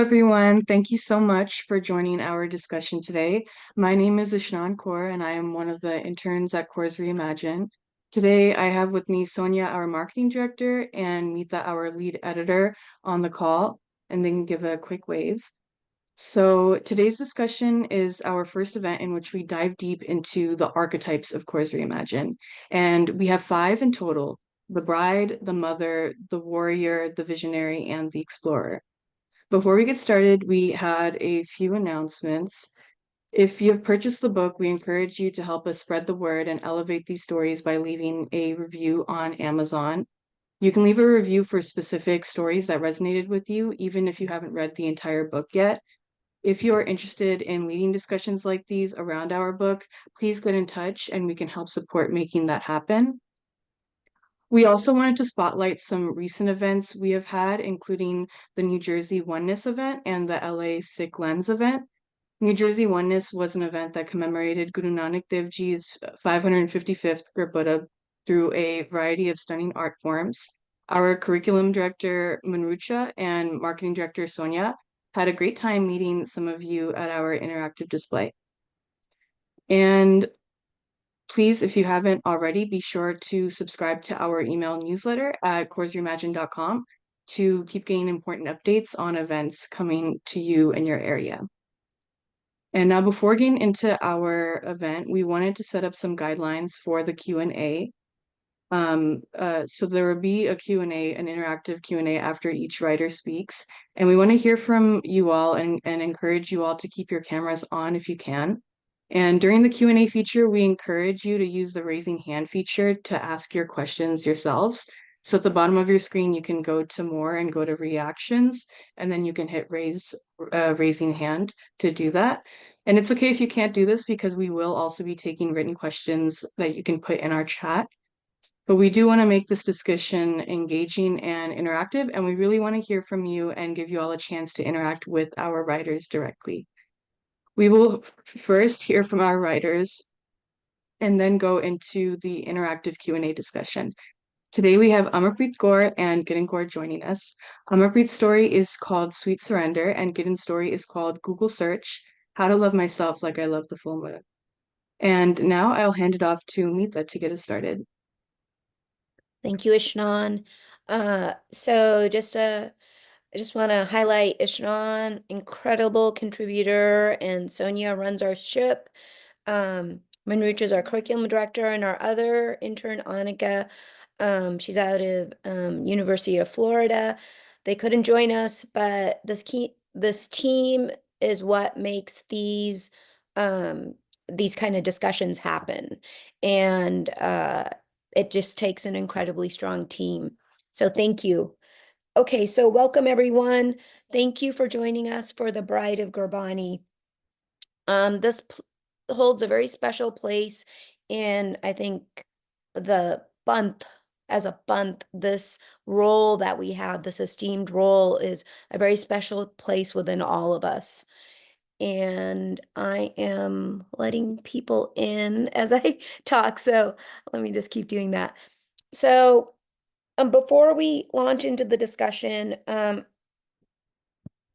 everyone. Thank you so much for joining our discussion today. My name is Ishnan Kaur, and I am one of the interns at Kaurs Reimagine. Today, I have with me Sonia, our marketing director, and Meeta, our lead editor, on the call, and they can give a quick wave. So today's discussion is our first event in which we dive deep into the archetypes of Kaurs Reimagine. And we have 5 in total: the bride, the mother, the warrior, the visionary, and the explorer. Before we get started, we had a few announcements. If you have purchased the book, we encourage you to help us spread the word and elevate these stories by leaving a review on Amazon. You can leave a review for specific stories that resonated with you, even if you haven't read the entire book yet. If you are interested in leading discussions like these around our book, please get in touch and we can help support making that happen. We also wanted to spotlight some recent events we have had, including the New Jersey Oneness event and the LA Sikh Lens event. New Jersey Oneness was an event that commemorated Guru Nanak Dev Ji's 555th Gurpurab through a variety of stunning art forms. Our curriculum director, Manrucha, and marketing director, Sonia, had a great time meeting some of you at our interactive display. And please, if you haven't already, be sure to subscribe to our email newsletter at kaursreimagine.com to keep getting important updates on events coming to you in your area. And now, before getting into our event, we wanted to set up some guidelines for the Q&A. So there will be a Q&A, an interactive Q&A after each writer speaks. And we want to hear from you all and encourage you all to keep your cameras on if you can. And during the Q&A feature, we encourage you to use the raising hand feature to ask your questions yourselves. So at the bottom of your screen, you can go to more and go to reactions, and then you can hit raising hand to do that. And it's okay if you can't do this because we will also be taking written questions that you can put in our chat. But we do want to make this discussion engaging and interactive, and we really want to hear from you and give you all a chance to interact with our writers directly. We will first hear from our writers and then go into the interactive Q&A discussion. Today we have Amarpreet Kaur and Kiran joining us. Amarpreet's story is called Sweet Surrender, and Kiran's story is called Google Search: How to Love Myself Like I Love the Full Moon. And now I'll hand it off to Meeta to get us started. Thank you, Ishnan. I just want to highlight Ishnan, incredible contributor, and Sonia runs our ship. Manruch is our curriculum director, and our other intern, Annika, she's out of University of Florida. They couldn't join us, but this team is what makes these kind of discussions happen. And it just takes an incredibly strong team. So thank you. Okay, so welcome everyone. Thank you for joining us for the Bride of Gurbani. This holds a very special place in, I think, the Panth. As a Panth, this role that we have, this esteemed role, is a very special place within all of us. And I am letting people in as I talk, so let me just keep doing that. So before we launch into the discussion,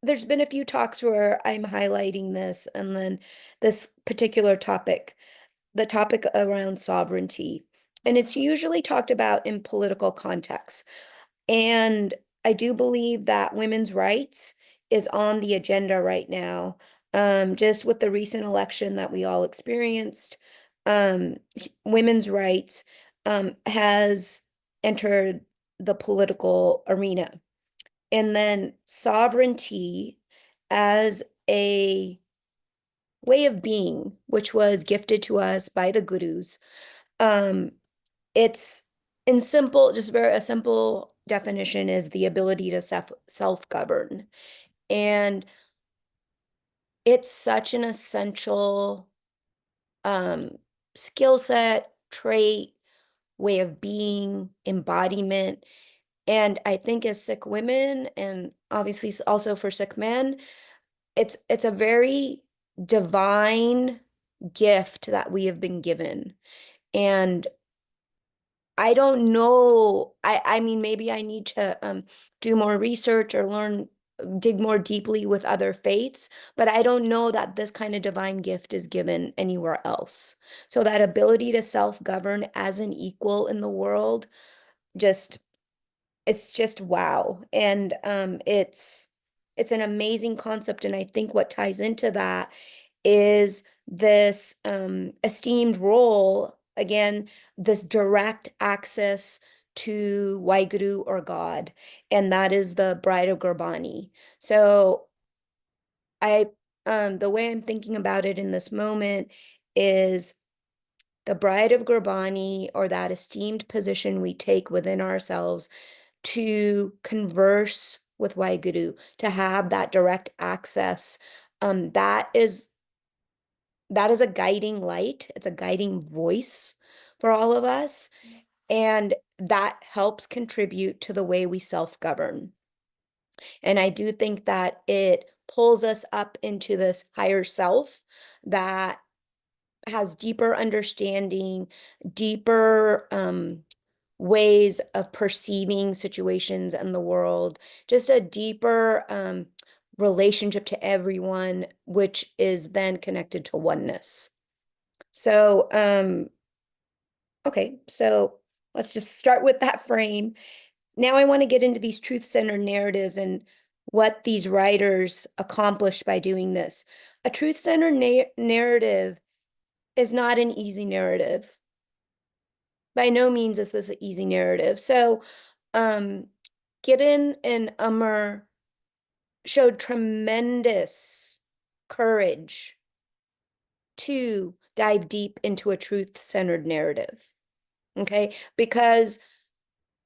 there's been a few talks where I'm highlighting this, and then this particular topic, the topic around sovereignty. And it's usually talked about in political contexts. And I do believe that women's rights is on the agenda right now. Just with the recent election that we all experienced, women's rights has entered the political arena. And then sovereignty as a way of being, which was gifted to us by the gurus. It's in simple, just a simple definition is the ability to self-govern. And it's such an essential skill set, trait, way of being, embodiment. And I think as Sikh women, and obviously also for Sikh men, it's a very divine gift that we have been given. And I don't know, I mean, maybe I need to do more research or learn dig more deeply with other faiths, but I don't know that this kind of divine gift is given anywhere else. So that ability to self-govern as an equal in the world, just it's just wow. And it's an amazing concept. And I think what ties into that is this esteemed role, again, this direct access to Waheguru or God, and that is the Bride of Gurbani. So I the way I'm thinking about it in this moment is the Bride of Gurbani, or that esteemed position we take within ourselves to converse with Waheguru, to have that direct access. That is a guiding light. It's a guiding voice for all of us. And that helps contribute to the way we self-govern. And I do think that it pulls us up into this higher self that has deeper understanding, deeper ways of perceiving situations in the world, just a deeper relationship to everyone, which is then connected to oneness. So, okay, so let's just start with that frame. Now I want to get into these truth-centered narratives and what these writers accomplished by doing this. A truth-centered narrative is not an easy narrative. By no means is this an easy narrative. So, Kiran and Amar showed tremendous courage to dive deep into a truth-centered narrative. Okay, because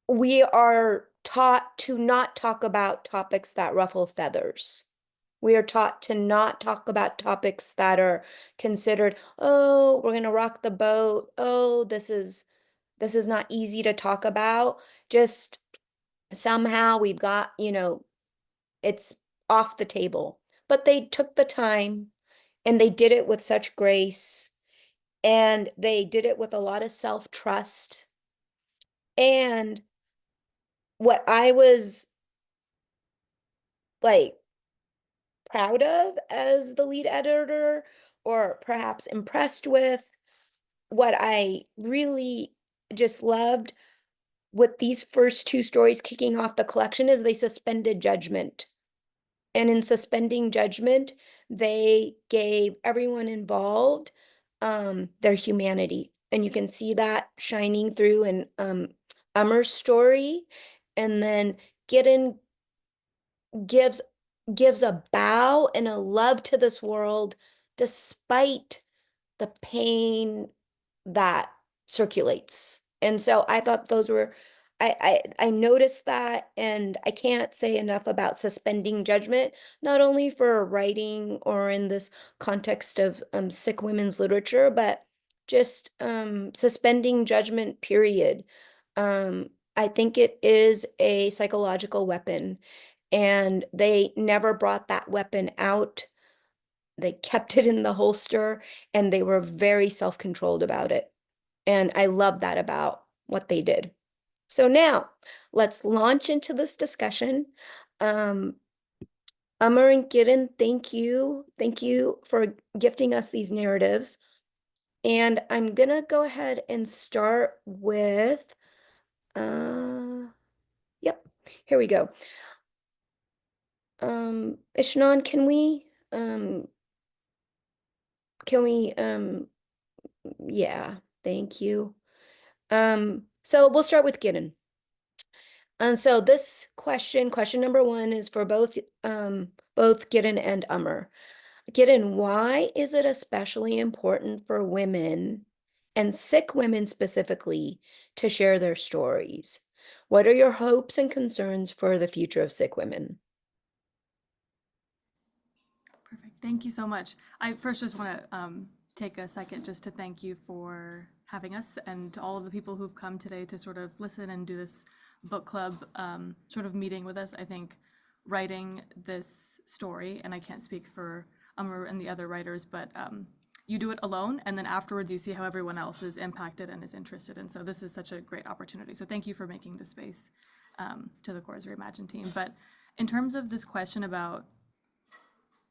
we are taught to not talk about topics that ruffle feathers. We are taught to not talk about topics that are considered, oh, we're going to rock the boat. Oh, this is not easy to talk about. Just somehow we've got, it's off the table. But they took the time and they did it with such grace, and they did it with a lot of self-trust. And what I was like proud of as the lead editor, or perhaps impressed with, what I really just loved with these first two stories kicking off the collection is they suspended judgment. And in suspending judgment, they gave everyone involved their humanity. And you can see that shining through in Amar's story. And then Gideon gives a bow and a love to this world despite the pain that circulates. And so I thought those were, I noticed that, and I can't say enough about suspending judgment, not only for writing or in this context of Sikh women's literature, but just suspending judgment, period. I think it is a psychological weapon, and they never brought that weapon out. They kept it in the holster, and they were very self-controlled about it. And I love that about what they did. So now let's launch into this discussion. Um, Amar and Kiran, thank you. Thank you for gifting us these narratives. And I'm gonna go ahead and start with, yep, here we go. Ishnan, yeah, thank you. So we'll start with Kiran. And so this question number one, is for both Kiran and Amar. Kiran, why is it especially important for women, and Sikh women specifically, to share their stories? What are your hopes and concerns for the future of Sikh women? Perfect. Thank you so much. I first just want to take a second just to thank you for having us, and all of the people who've come today to sort of listen and do this book club sort of meeting with us. I think writing this story, and I can't speak for Amar and the other writers, but you do it alone, and then afterwards you see how everyone else is impacted and is interested. And so this is such a great opportunity. So thank you for making this space. to the Kaurs Reimagine team. But in terms of this question about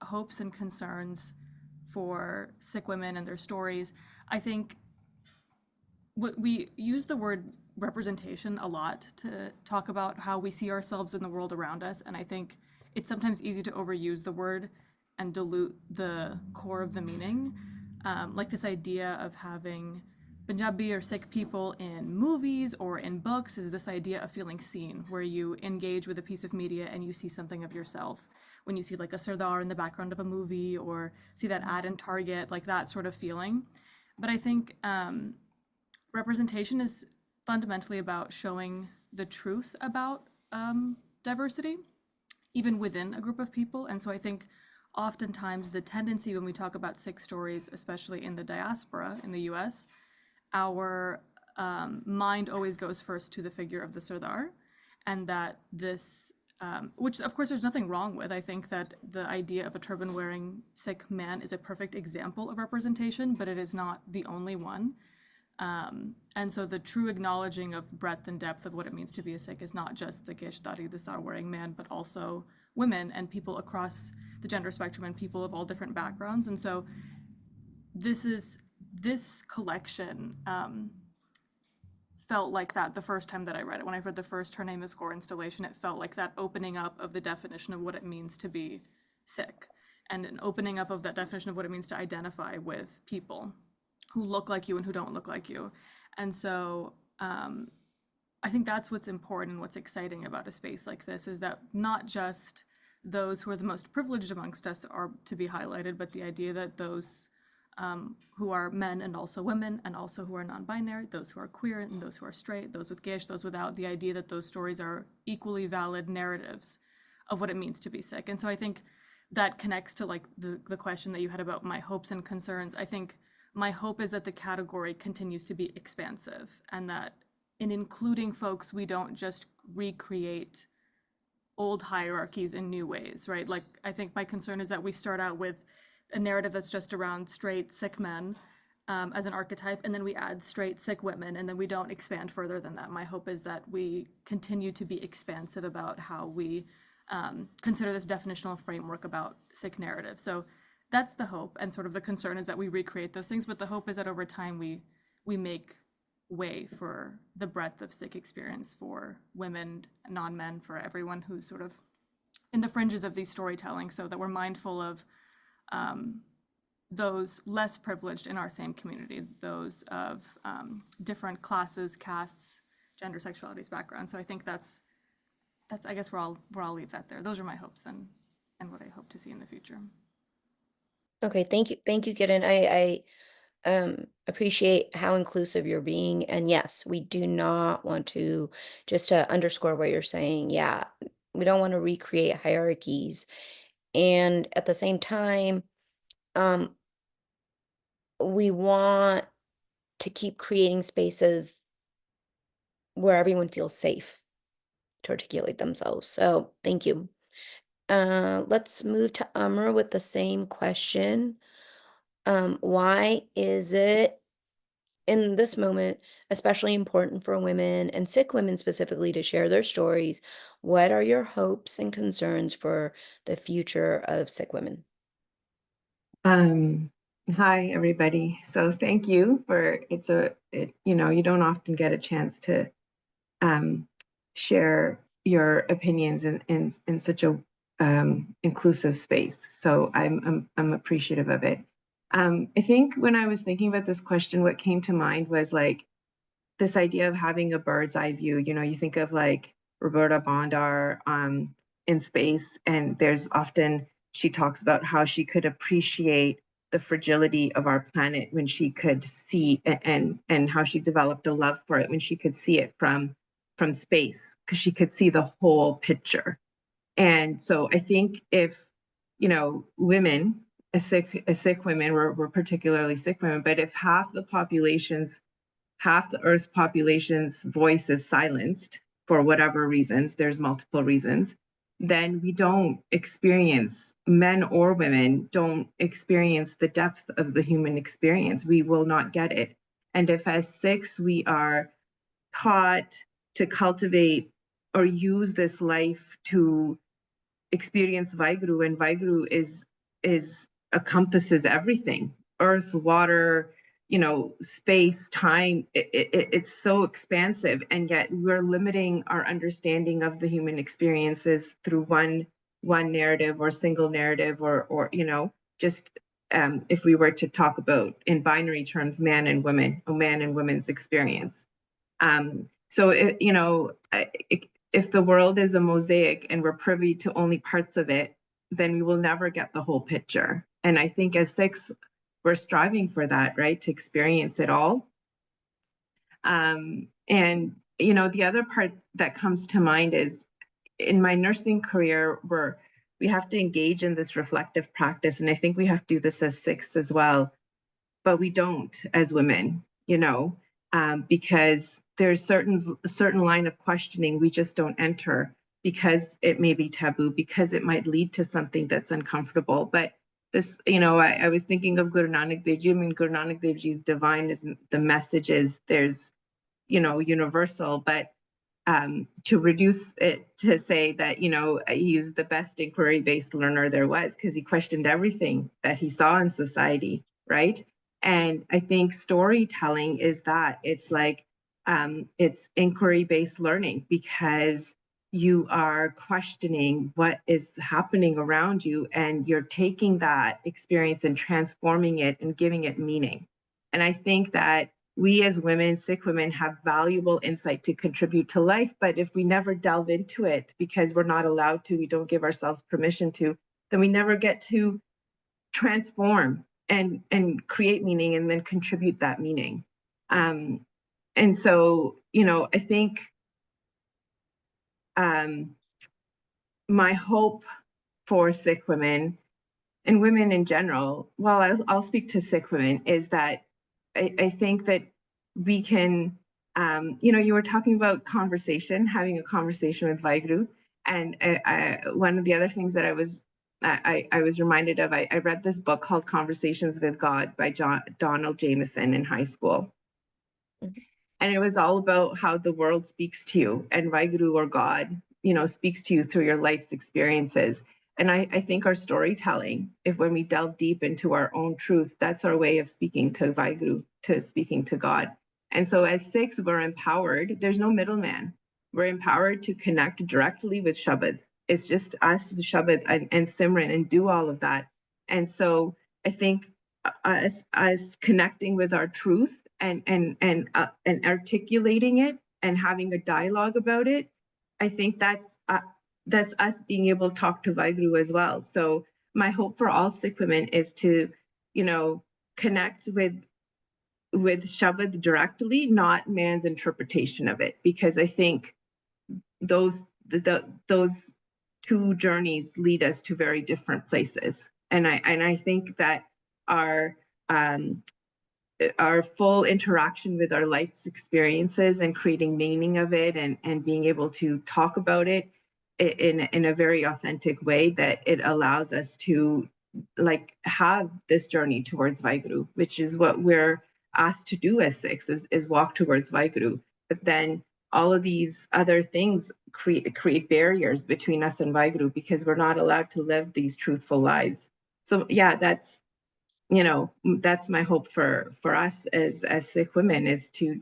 hopes and concerns for Sikh women and their stories, I think what we use the word representation a lot to talk about how we see ourselves in the world around us. And I think it's sometimes easy to overuse the word and dilute the core of the meaning. Like this idea of having Punjabi or Sikh people in movies or in books is this idea of feeling seen, where you engage with a piece of media and you see something of yourself. When you see like a Sardar in the background of a movie or see that ad in Target, like that sort of feeling. But I think representation is fundamentally about showing the truth about diversity, even within a group of people. And so I think oftentimes the tendency when we talk about Sikh stories, especially in the diaspora in the US, our mind always goes first to the figure of the Sardar, and that this, which of course there's nothing wrong with. I think that the idea of a turban wearing Sikh man is a perfect example of representation, but it is not the only one. And so the true acknowledging of breadth and depth of what it means to be a Sikh is not just the Geshtari, the star-wearing man, but also women and people across the gender spectrum and people of all different backgrounds. And so this collection felt like that the first time that I read it. When I read the first Her Name is Kaur installation, it felt like that opening up of the definition of what it means to be Sikh, and an opening up of that definition of what it means to identify with people who look like you and who don't look like you. And so I think that's what's important and what's exciting about a space like this, is that not just those who are the most privileged amongst us are to be highlighted, but the idea that those who are men and also women, and also who are non-binary, those who are queer and those who are straight, those with Gesh, those without, the idea that those stories are equally valid narratives of what it means to be Sikh. And so I think that connects to like the question that you had about my hopes and concerns. I think my hope is that the category continues to be expansive, and that in including folks, we don't just recreate old hierarchies in new ways, right? Like, I think my concern is that we start out with a narrative that's just around straight Sikh men as an archetype, and then we add straight Sikh women, and then we don't expand further than that. My hope is that we continue to be expansive about how we consider this definitional framework about Sikh narrative. So that's the hope, and sort of the concern is that we recreate those things, but the hope is that over time we make way for the breadth of Sikh experience for women, non-men, for everyone who's sort of in the fringes of these storytelling, so that we're mindful of those less privileged in our same community, those of different classes, castes, gender, sexualities, backgrounds. So I think that's I guess where I'll leave that there. Those are my hopes and what I hope to see in the future. Okay, thank you, Kiran. I appreciate how inclusive you're being, and yes, we do not want to, just to underscore what you're saying, yeah, we don't want to recreate hierarchies, and at the same time, we want to keep creating spaces where everyone feels safe to articulate themselves. So thank you. Let's move to Amr with the same question. Why is it in this moment especially important for women, and Sikh women specifically, to share their stories? What are your hopes and concerns for the future of Sikh women? Hi, everybody. So thank you for, you don't often get a chance to share your opinions in such a inclusive space. So I'm appreciative of it. I think when I was thinking about this question, what came to mind was like this idea of having a bird's eye view. You think of like Roberta Bondar in space, and there's often, she talks about how she could appreciate the fragility of our planet when she could see, and how she developed a love for it when she could see it from space, because she could see the whole picture. And so I think if women, Sikh women, we're particularly Sikh women, but if half the Earth's population's voice is silenced for whatever reasons, there's multiple reasons, then we don't experience, men or women don't experience the depth of the human experience. We will not get it. And if as Sikhs we are taught to cultivate or use this life to experience Vaheguru, and Vaheguru is encompasses everything: earth, water, space, time. It's so expansive, and yet we're limiting our understanding of the human experiences through one narrative or single narrative, or just if we were to talk about in binary terms, man and woman, or man and woman's experience. So if the world is a mosaic and we're privy to only parts of it, then we will never get the whole picture. And I think as Sikhs, we're striving for that, right? To experience it all. And the other part that comes to mind is, in my nursing career, we have to engage in this reflective practice. And I think we have to do this as Sikhs as well, but we don't as women, because there's certain line of questioning we just don't enter, because it may be taboo, because it might lead to something that's uncomfortable. But this, I was thinking of Guru Nanak Dev Ji. I mean, Guru Nanak Dev Ji's divine is the messages. There's, universal, but to reduce it to say that, he was the best inquiry-based learner there was, because he questioned everything that he saw in society, right? And I think storytelling is that. It's like, it's inquiry-based learning, because you are questioning what is happening around you, and you're taking that experience and transforming it and giving it meaning. And I think that we as women, Sikh women, have valuable insight to contribute to life. But if we never delve into it, because we're not allowed to, we don't give ourselves permission to, then we never get to transform and create meaning, and then contribute that meaning. And so, I think my hope for Sikh women, and women in general, well, I'll speak to Sikh women, is that I think that we can, you were talking about having a conversation with Vaheguru. And one of the other things that I was reminded of, I read this book called Conversations with God by Donald Jameson in high school. Mm-hmm. And it was all about how the world speaks to you, and Vaheguru, or God, speaks to you through your life's experiences. And I think our storytelling, when we delve deep into our own truth, that's our way of speaking to Vaheguru, to speaking to God. And so as Sikhs, we're empowered. There's no middleman. We're empowered to connect directly with Shabad. It's just us, Shabad, and Simran, and do all of that. And so I think us connecting with our truth and articulating it and having a dialogue about it, I think that's us being able to talk to Vaheguru as well. So my hope for all Sikh women is to, connect with Shabad directly, not man's interpretation of it, because I think those two journeys lead us to very different places. And I think that our full interaction with our life's experiences and creating meaning of it, and being able to talk about it in a very authentic way, that it allows us to have this journey towards Vaheguru, which is what we're asked to do as Sikhs, is walk towards Vaheguru. But then all of these other things create barriers between us and Vaheguru, because we're not allowed to live these truthful lives. So yeah, that's my hope for us as Sikh women, is to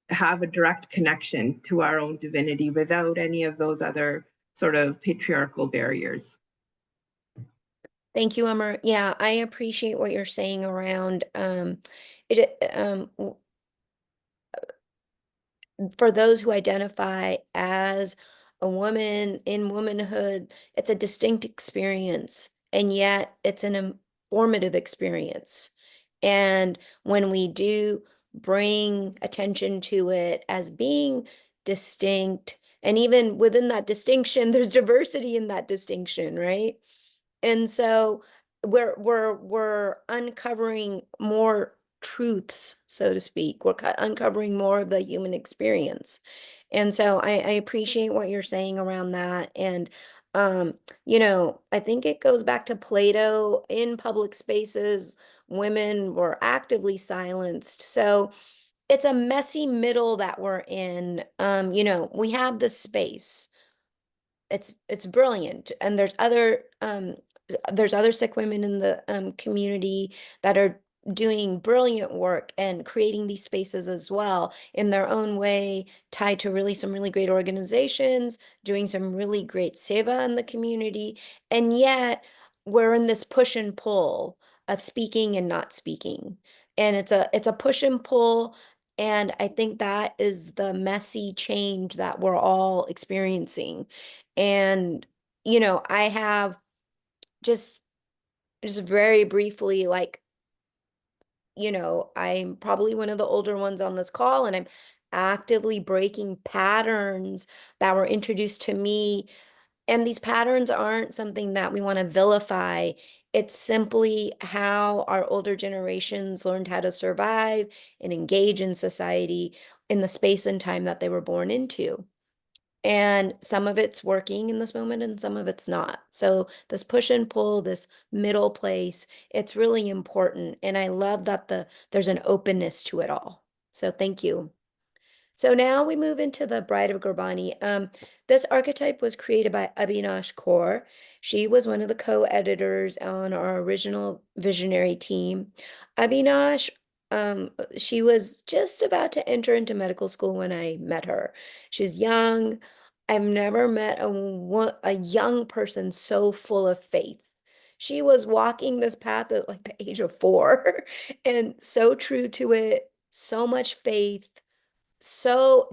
have a direct connection to our own divinity without any of those other sort of patriarchal barriers. Thank you, Amar. Yeah, I appreciate what you're saying around for those who identify as a woman in womanhood, it's a distinct experience, and yet it's an informative experience. And when we do bring attention to it as being distinct, and even within that distinction, there's diversity in that distinction, right? And so we're uncovering more truths, so to speak. We're uncovering more of the human experience. And so I appreciate what you're saying around that. And I think it goes back to Plato. In public spaces, women were actively silenced. So it's a messy middle that we're in. You know, we have this space. It's brilliant, and there's other Sikh women in the community that are doing brilliant work and creating these spaces as well in their own way, tied to really some really great organizations, doing some really great seva in the community. And yet we're in this push and pull of speaking and not speaking. And it's a push and pull. And I think that is the messy change that we're all experiencing. And, you know, I have just very briefly, like, you know, I'm probably one of the older ones on this call, and I'm actively breaking patterns that were introduced to me. And these patterns aren't something that we want to vilify. It's simply how our older generations learned how to survive and engage in society in the space and time that they were born into. And some of it's working in this moment and some of it's not. So this push and pull, this middle place, it's really important. And I love that there's an openness to it all. So thank you. So now we move into the Bride of Gurbani. This archetype was created by Abhinash Kaur. She was one of the co-editors on our original visionary team. Abhinash, she was just about to enter into medical school when I met her. She's young. I've never met a young person so full of faith. She was walking this path at like the age of 4 and so true to it, so much faith, so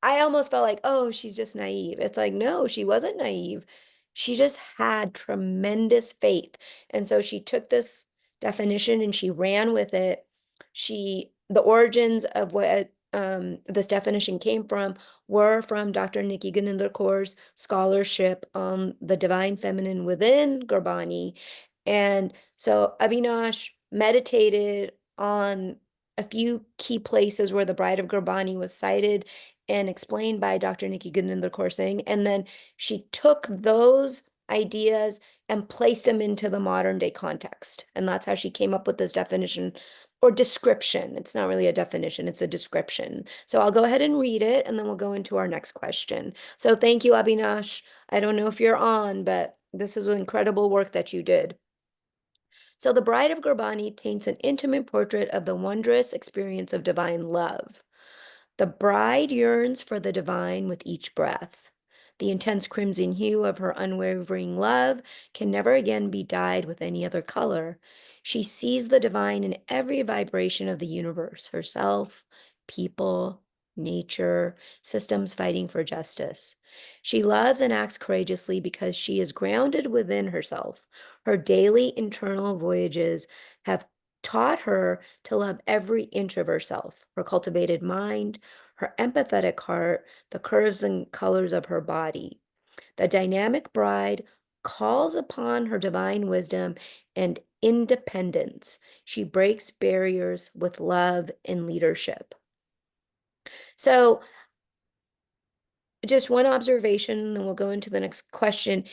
I almost felt like, oh, she's just naive. It's like, no, she wasn't naive. She just had tremendous faith. And so she took this definition and she ran with it. The origins of what this definition came from were from Dr. Nikki Ganinder Kaur's scholarship on the divine feminine within Gurbani. And so Abhinash meditated on a few key places where the Bride of Gurbani was cited and explained by Dr. Nikki Ganinder Kaur Singh. And then she took those ideas and placed them into the modern day context. And that's how she came up with this definition or description. It's not really a definition, it's a description. So I'll go ahead and read it and then we'll go into our next question. So thank you, Abhinash. I don't know if you're on, but this is incredible work that you did. So the Bride of Gurbani paints an intimate portrait of the wondrous experience of divine love. The bride yearns for the divine with each breath. The intense crimson hue of her unwavering love can never again be dyed with any other color. She sees the divine in every vibration of the universe, herself, people, nature, systems fighting for justice. She loves and acts courageously because she is grounded within herself. Her daily internal voyages have taught her to love every inch of herself, her cultivated mind, her empathetic heart, the curves and colors of her body. The dynamic bride calls upon her divine wisdom and independence. She breaks barriers with love and leadership. So, just one observation, and then we'll go into the next question.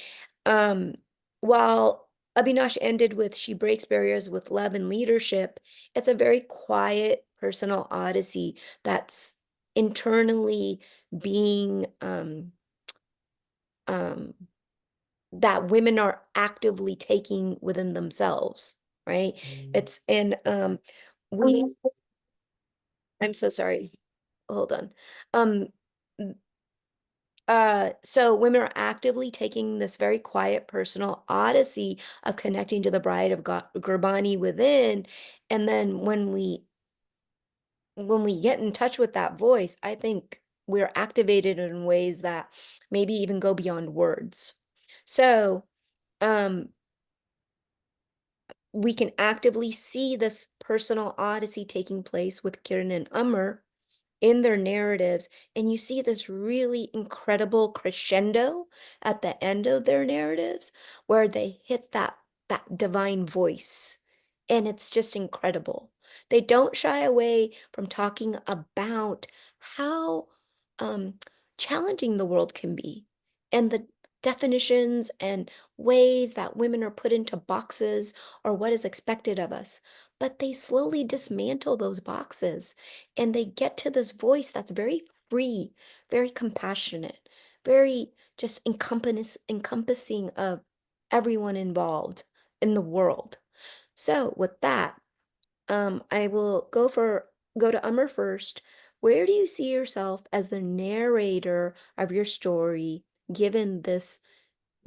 While Abhinash ended with she breaks barriers with love and leadership, it's a very quiet personal odyssey that's internally being that women are actively taking within themselves, right? It's and we I'm so sorry. Hold on. Um so women are actively taking this very quiet personal odyssey of connecting to the Bride of Gurbani within. And then when we get in touch with that voice, I think we're activated in ways that maybe even go beyond words. So we can actively see this personal odyssey taking place with Kiran and Amar in their narratives, and you see this really incredible crescendo at the end of their narratives where they hit that divine voice, and it's just incredible. They don't shy away from talking about how challenging the world can be and the definitions and ways that women are put into boxes or what is expected of us. But they slowly dismantle those boxes and they get to this voice that's very free, very compassionate, very just encompassing of everyone involved in the world. So with that, I will go to Amr first. Where do you see yourself as the narrator of your story given this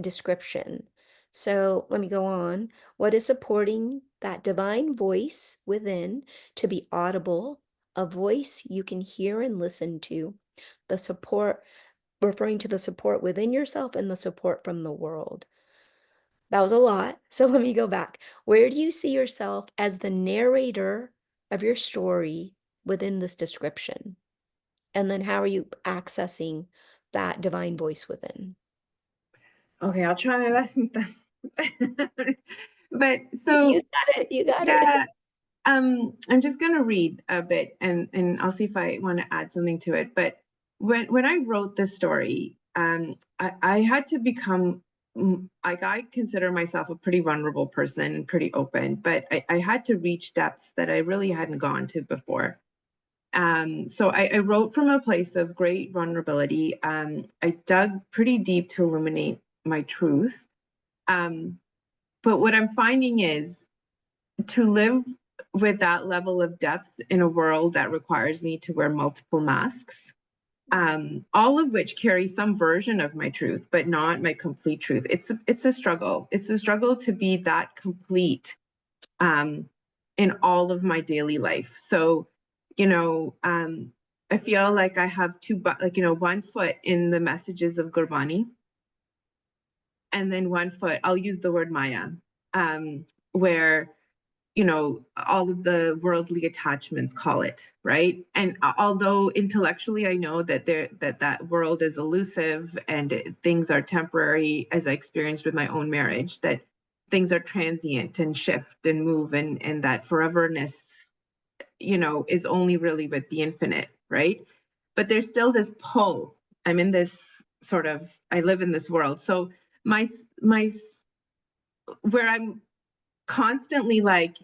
description? So let me go on. What is supporting that divine voice within to be audible, a voice you can hear and listen to? The support, referring to the support within yourself and the support from the world. That was a lot. So let me go back. Where do you see yourself as the narrator of your story within this description? And then how are you accessing that divine voice within? Okay, I'll try my best with that. But so You got it. You got it. yeah, I'm just gonna read a bit and I'll see if I want to add something to it. But when I wrote this story, I had to become like, I consider myself a pretty vulnerable person and pretty open, but I had to reach depths that I really hadn't gone to before. So I wrote from a place of great vulnerability. I dug pretty deep to illuminate my truth. But what I'm finding is to live with that level of depth in a world that requires me to wear multiple masks, all of which carry some version of my truth, but not my complete truth. It's a struggle. It's a struggle to be that complete in all of my daily life. So, I feel like I have one foot in the messages of Gurbani, and then one foot, I'll use the word Maya, where all of the worldly attachments call it, right? And although intellectually I know that that world is elusive and things are temporary, as I experienced with my own marriage, that things are transient and shift and move, and that foreverness, is only really with the infinite, right? But there's still this pull. I'm in this I live in this world. So my where I'm constantly like,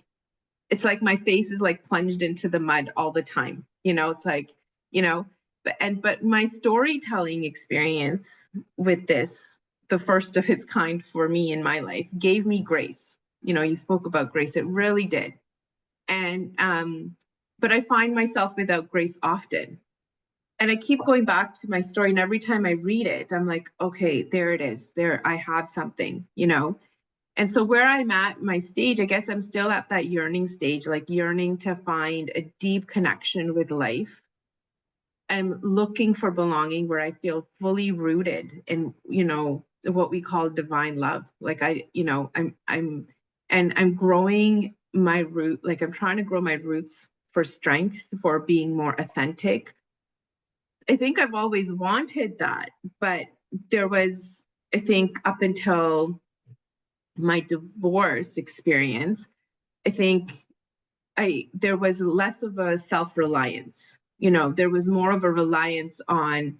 it's like my face is like plunged into the mud all the time. It's like, but my storytelling experience with this, the first of its kind for me in my life, gave me grace. You spoke about grace. It really did. And, but I find myself without grace often. And I keep going back to my story. And every time I read it, I'm like, okay, there it is. There, I have something, And so where I'm at my stage, I guess I'm still at that yearning stage, like yearning to find a deep connection with life. I'm looking for belonging where I feel fully rooted in, what we call divine love. Like I'm growing my root, like I'm trying to grow my roots for strength, for being more authentic. I think I've always wanted that, but there was, I think, up until my divorce experience, I think there was less of a self-reliance. There was more of a reliance on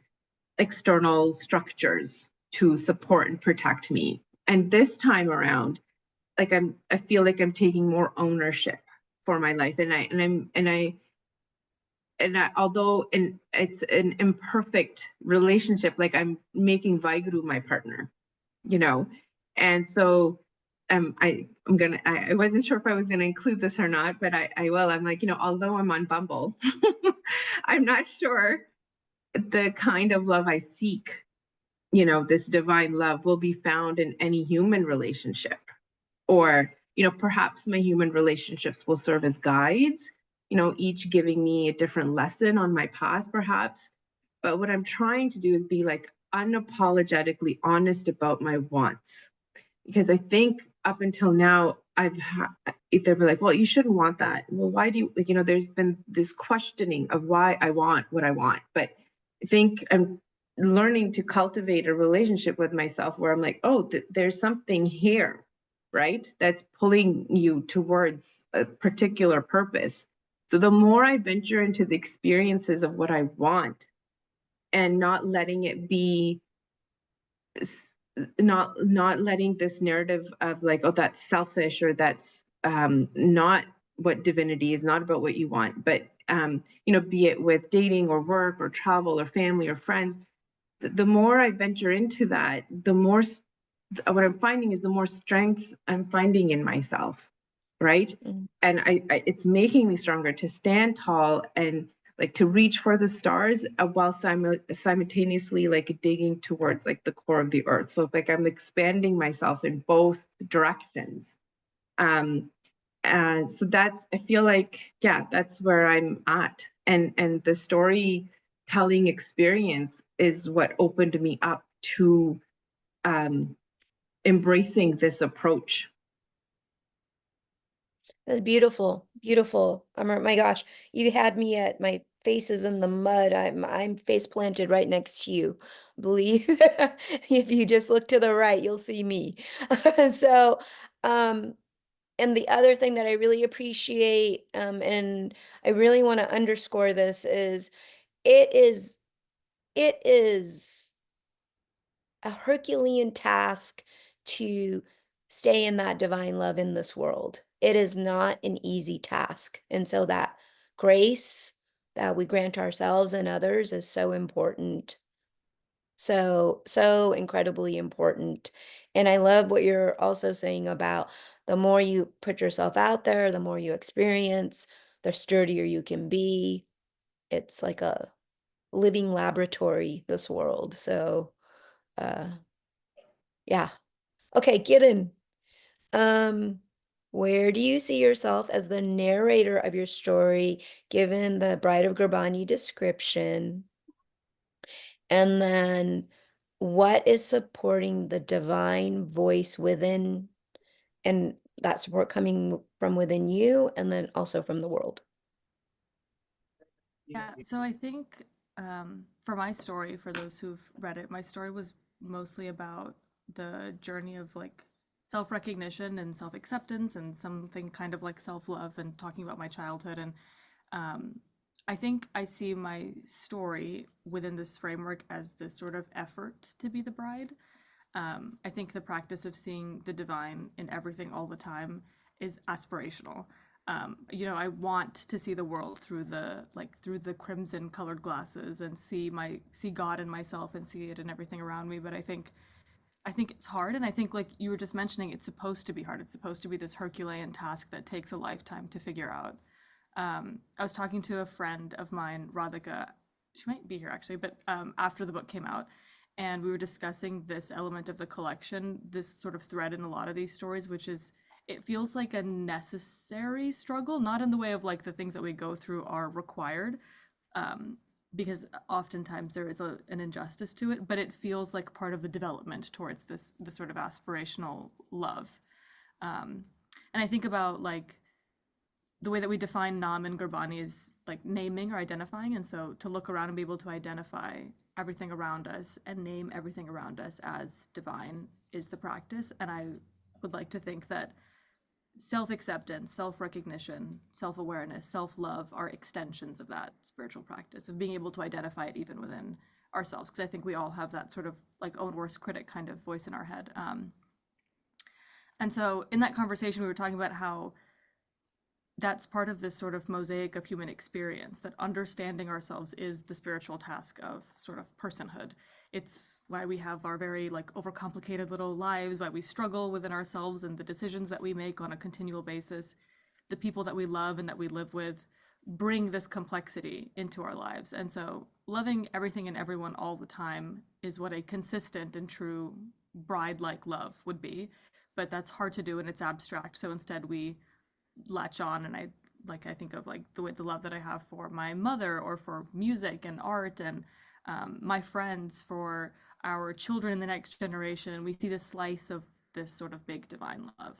external structures to support and protect me. And this time around, like I feel like I'm taking more ownership for my life. Although it's an imperfect relationship, like I'm making Vaiguru my partner, and so I wasn't sure if I was gonna include this or not, but I will. I'm like, although I'm on Bumble, I'm not sure the kind of love I seek, this divine love, will be found in any human relationship. Or, perhaps my human relationships will serve as guides, each giving me a different lesson on my path, perhaps. But what I'm trying to do is be like unapologetically honest about my wants. Because I think up until now, they'll be like, well, you shouldn't want that. Well, why do you, there's been this questioning of why I want what I want. But I think I'm learning to cultivate a relationship with myself where I'm like, oh, there's something here, right? That's pulling you towards a particular purpose. So the more I venture into the experiences of what I want and not letting it be not letting this narrative of like, oh, that's selfish, or that's not what divinity is, not about what you want, but be it with dating or work or travel or family or friends, the more I venture into that, the more what I'm finding is the more strength I'm finding in myself, right? Mm. And it's making me stronger to stand tall and like to reach for the stars, while simultaneously like digging towards like the core of the earth. So like I'm expanding myself in both directions. And so that, I feel like, yeah, that's where I'm at. And the storytelling experience is what opened me up to embracing this approach. That's beautiful, beautiful. My gosh, you had me at my face is in the mud. I'm face planted right next to you. Believe if you just look to the right, you'll see me. So, and the other thing that I really appreciate, and I really want to underscore this is it is it is a Herculean task to stay in that divine love in this world. It is not an easy task. And so that grace that we grant ourselves and others is so important. So, so incredibly important. And I love what you're also saying about the more you put yourself out there, the more you experience, the sturdier you can be. It's like a living laboratory, this world. So, uh, yeah. Okay, Kiran. Um, where do you see yourself as the narrator of your story, given the Bride of Gurbani description? And then what is supporting the divine voice within, and that support coming from within you and then also from the world? Yeah, so I think for my story, for those who've read it, my story was mostly about the journey of like self-recognition and self-acceptance and something kind of like self-love, and talking about my childhood. And I think I see my story within this framework as this sort of effort to be the bride. I think the practice of seeing the divine in everything all the time is aspirational. I want to see the world through the crimson colored glasses and see God in myself and see it in everything around me. But I think it's hard, and I think, like you were just mentioning, it's supposed to be hard. It's supposed to be this Herculean task that takes a lifetime to figure out. I was talking to a friend of mine, Radhika. She might be here actually, but after the book came out, and we were discussing this element of the collection, this sort of thread in a lot of these stories, which is it feels like a necessary struggle, not in the way of like the things that we go through are required, um, because oftentimes there is an injustice to it, but it feels like part of the development towards this sort of aspirational love. Um, and I think about like the way that we define Nam and Gurbani is like naming or identifying. And so to look around and be able to identify everything around us and name everything around us as divine is the practice. And I would like to think that self-acceptance, self-recognition, self-awareness, self-love are extensions of that spiritual practice of being able to identify it even within ourselves. Because I think we all have that sort of like own worst critic kind of voice in our head. And so in that conversation, we were talking about how that's part of this sort of mosaic of human experience, that understanding ourselves is the spiritual task of sort of personhood. It's why we have our very like overcomplicated little lives, why we struggle within ourselves and the decisions that we make on a continual basis. The people that we love and that we live with bring this complexity into our lives. And so loving everything and everyone all the time is what a consistent and true bride-like love would be. But that's hard to do and it's abstract. So instead we latch on, and I think of like the love that I have for my mother or for music and art, and my friends, for our children in the next generation. We see this slice of this sort of big divine love.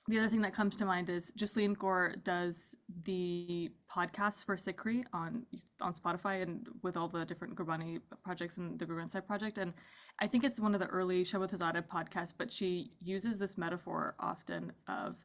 The other thing that comes to mind is Ghislaine Kaur does the podcast for Sikri on Spotify and with all the different Gurbani projects and the Guru Insight project. And I think it's one of the early Shabbat Hazada podcasts, but she uses this metaphor often of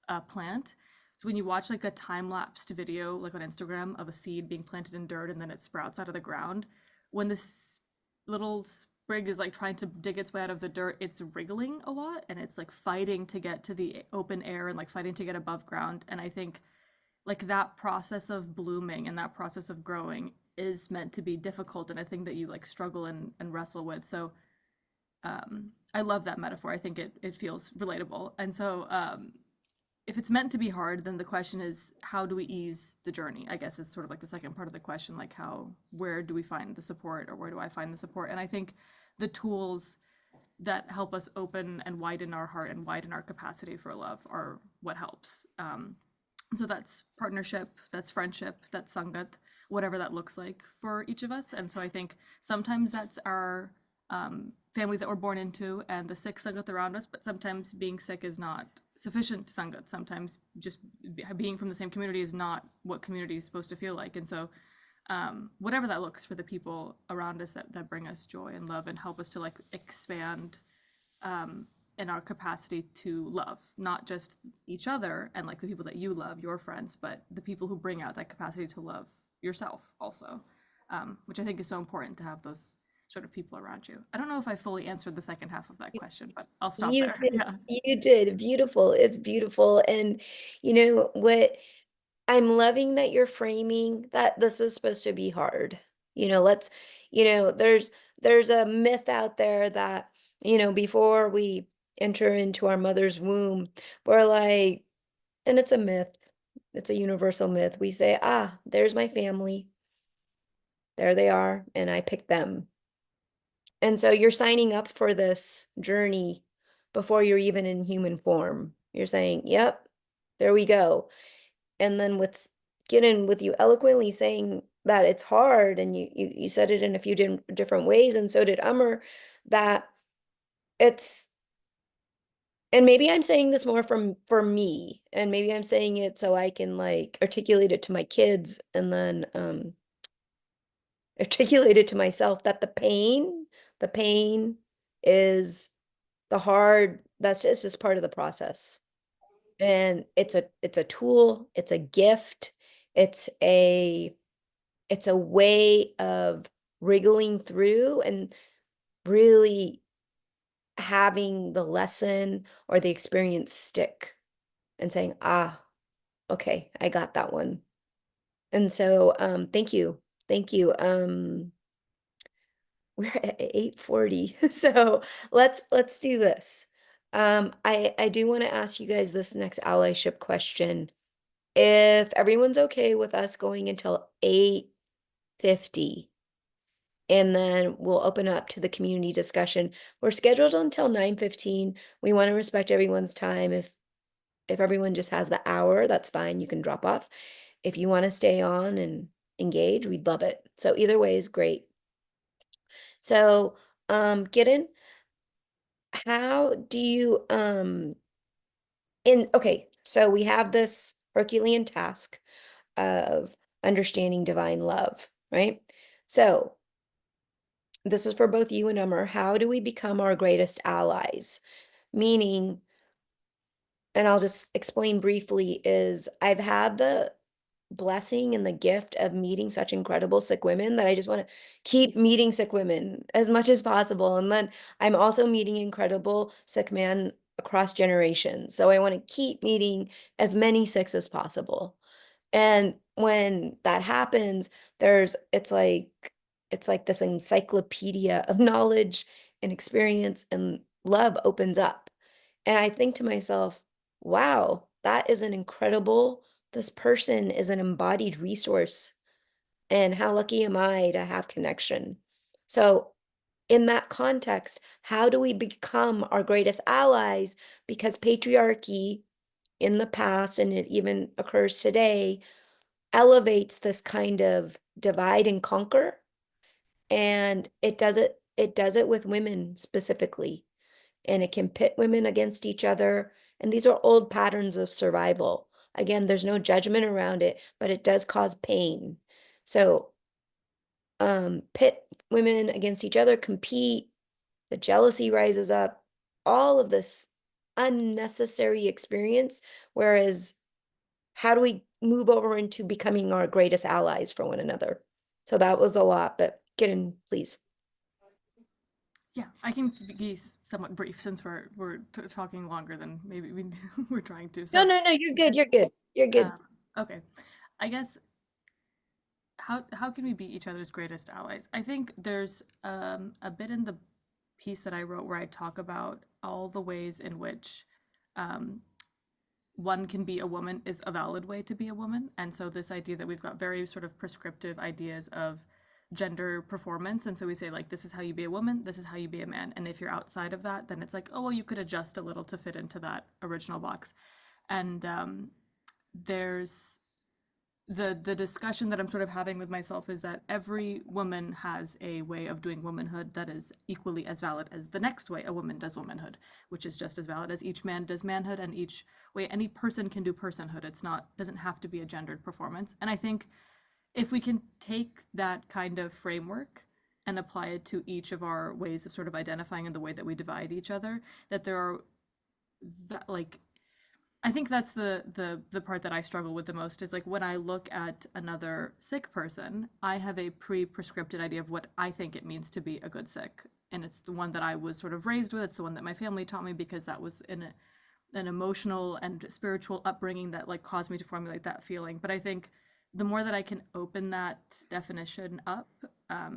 a plant. So when you watch like a time-lapsed video, like on Instagram, of a seed being planted in dirt and then it sprouts out of the ground, when this little sprig is like trying to dig its way out of the dirt, it's wriggling a lot and it's like fighting to get to the open air and like fighting to get above ground. And I think like that process of blooming and that process of growing is meant to be difficult, and I think that you like struggle and wrestle with. So I love that metaphor. I think it feels relatable. And so if it's meant to be hard, then the question is, how do we ease the journey? I guess is sort of like the second part of the question, like where do we find the support, or where do I find the support? And I think the tools that help us open and widen our heart and widen our capacity for love are what helps. So that's partnership, that's friendship, that's sangat, whatever that looks like for each of us. And so I think sometimes that's our families that we're born into and the Sikh sangat around us, but sometimes being Sikh is not sufficient sangat. Sometimes just being from the same community is not what community is supposed to feel like. And so whatever that looks for the people around us that bring us joy and love and help us to like expand in our capacity to love, not just each other and like the people that you love, your friends, but the people who bring out that capacity to love yourself also, which I think is so important, to have those sort of people around you. I don't know if I fully answered the second half of that question, but I'll stop You there. did, Yeah. you did. Beautiful. It's beautiful. And you know what? I'm loving that you're framing that this is supposed to be hard. Let's, there's a myth out there that, before we enter into our mother's womb, we're like, and it's a myth. It's a universal myth. We say, there's my family. There they are, and I picked them. And so you're signing up for this journey before you're even in human form. You're saying, yep, there we go. And then with Kiran, with you eloquently saying that it's hard, and you said it in a few different ways, and so did Amar, that it's, and maybe I'm saying this more for me, and maybe I'm saying it so I can like articulate it to my kids, and then articulate it to myself, that the pain is the hard, that's just part of the process. And it's a tool, it's a gift, it's a way of wriggling through and really having the lesson or the experience stick and saying, okay, I got that one. And so thank you. Thank you. We're at 8:40. So let's do this. I do want to ask you guys this next allyship question. If everyone's okay with us going until 8:50, and then we'll open up to the community discussion. We're scheduled until 9:15. We want to respect everyone's time. If everyone just has the hour, that's fine. You can drop off. If you want to stay on and engage, we'd love it. So either way is great. So, Kiran, how do you okay, so we have this Herculean task of understanding divine love, right? So this is for both you and Umar. How do we become our greatest allies? Meaning, and I'll just explain briefly, is I've had the blessing and the gift of meeting such incredible Sikh women that I just want to keep meeting Sikh women as much as possible. And then I'm also meeting incredible Sikh men across generations. So I want to keep meeting as many Sikhs as possible. And when that happens, it's like this encyclopedia of knowledge and experience, and love opens up. And I think to myself, wow, that is an incredible, this person is an embodied resource. And how lucky am I to have connection? So in that context, how do we become our greatest allies? Because patriarchy in the past, and it even occurs today, elevates this kind of divide and conquer, and it does it with women specifically, and it can pit women against each other, and these are old patterns of survival. Again, there's no judgment around it, but it does cause pain. So pit women against each other, compete, the jealousy rises up, all of this unnecessary experience. Whereas how do we move over into becoming our greatest allies for one another? So that was a lot, but get in, please. Yeah, I can be somewhat brief since we're talking longer than maybe we're trying to. No, So, no, no, you're good. You're good. You're good. okay, I guess how can we be each other's greatest allies? I think there's a bit in the piece that I wrote where I talk about all the ways in which um, one can be a woman is a valid way to be a woman. And so this idea that we've got very sort of prescriptive ideas of gender performance. And so we say like, this is how you be a woman, this is how you be a man. And if you're outside of that, then it's like, oh, well, you could adjust a little to fit into that original box. And there's the discussion that I'm sort of having with myself is that every woman has a way of doing womanhood that is equally as valid as the next way a woman does womanhood, which is just as valid as each man does manhood, and each way any person can do personhood. It's not doesn't have to be a gendered performance. And I think if we can take that kind of framework and apply it to each of our ways of sort of identifying in the way that we divide each other, that there are that like I think that's the part that I struggle with the most is like when I look at another Sikh person, I have a pre-prescripted idea of what I think it means to be a good Sikh. And it's the one that I was sort of raised with. It's the one that my family taught me because that was in an emotional and spiritual upbringing that like caused me to formulate that feeling. But I think the more that I can open that definition up,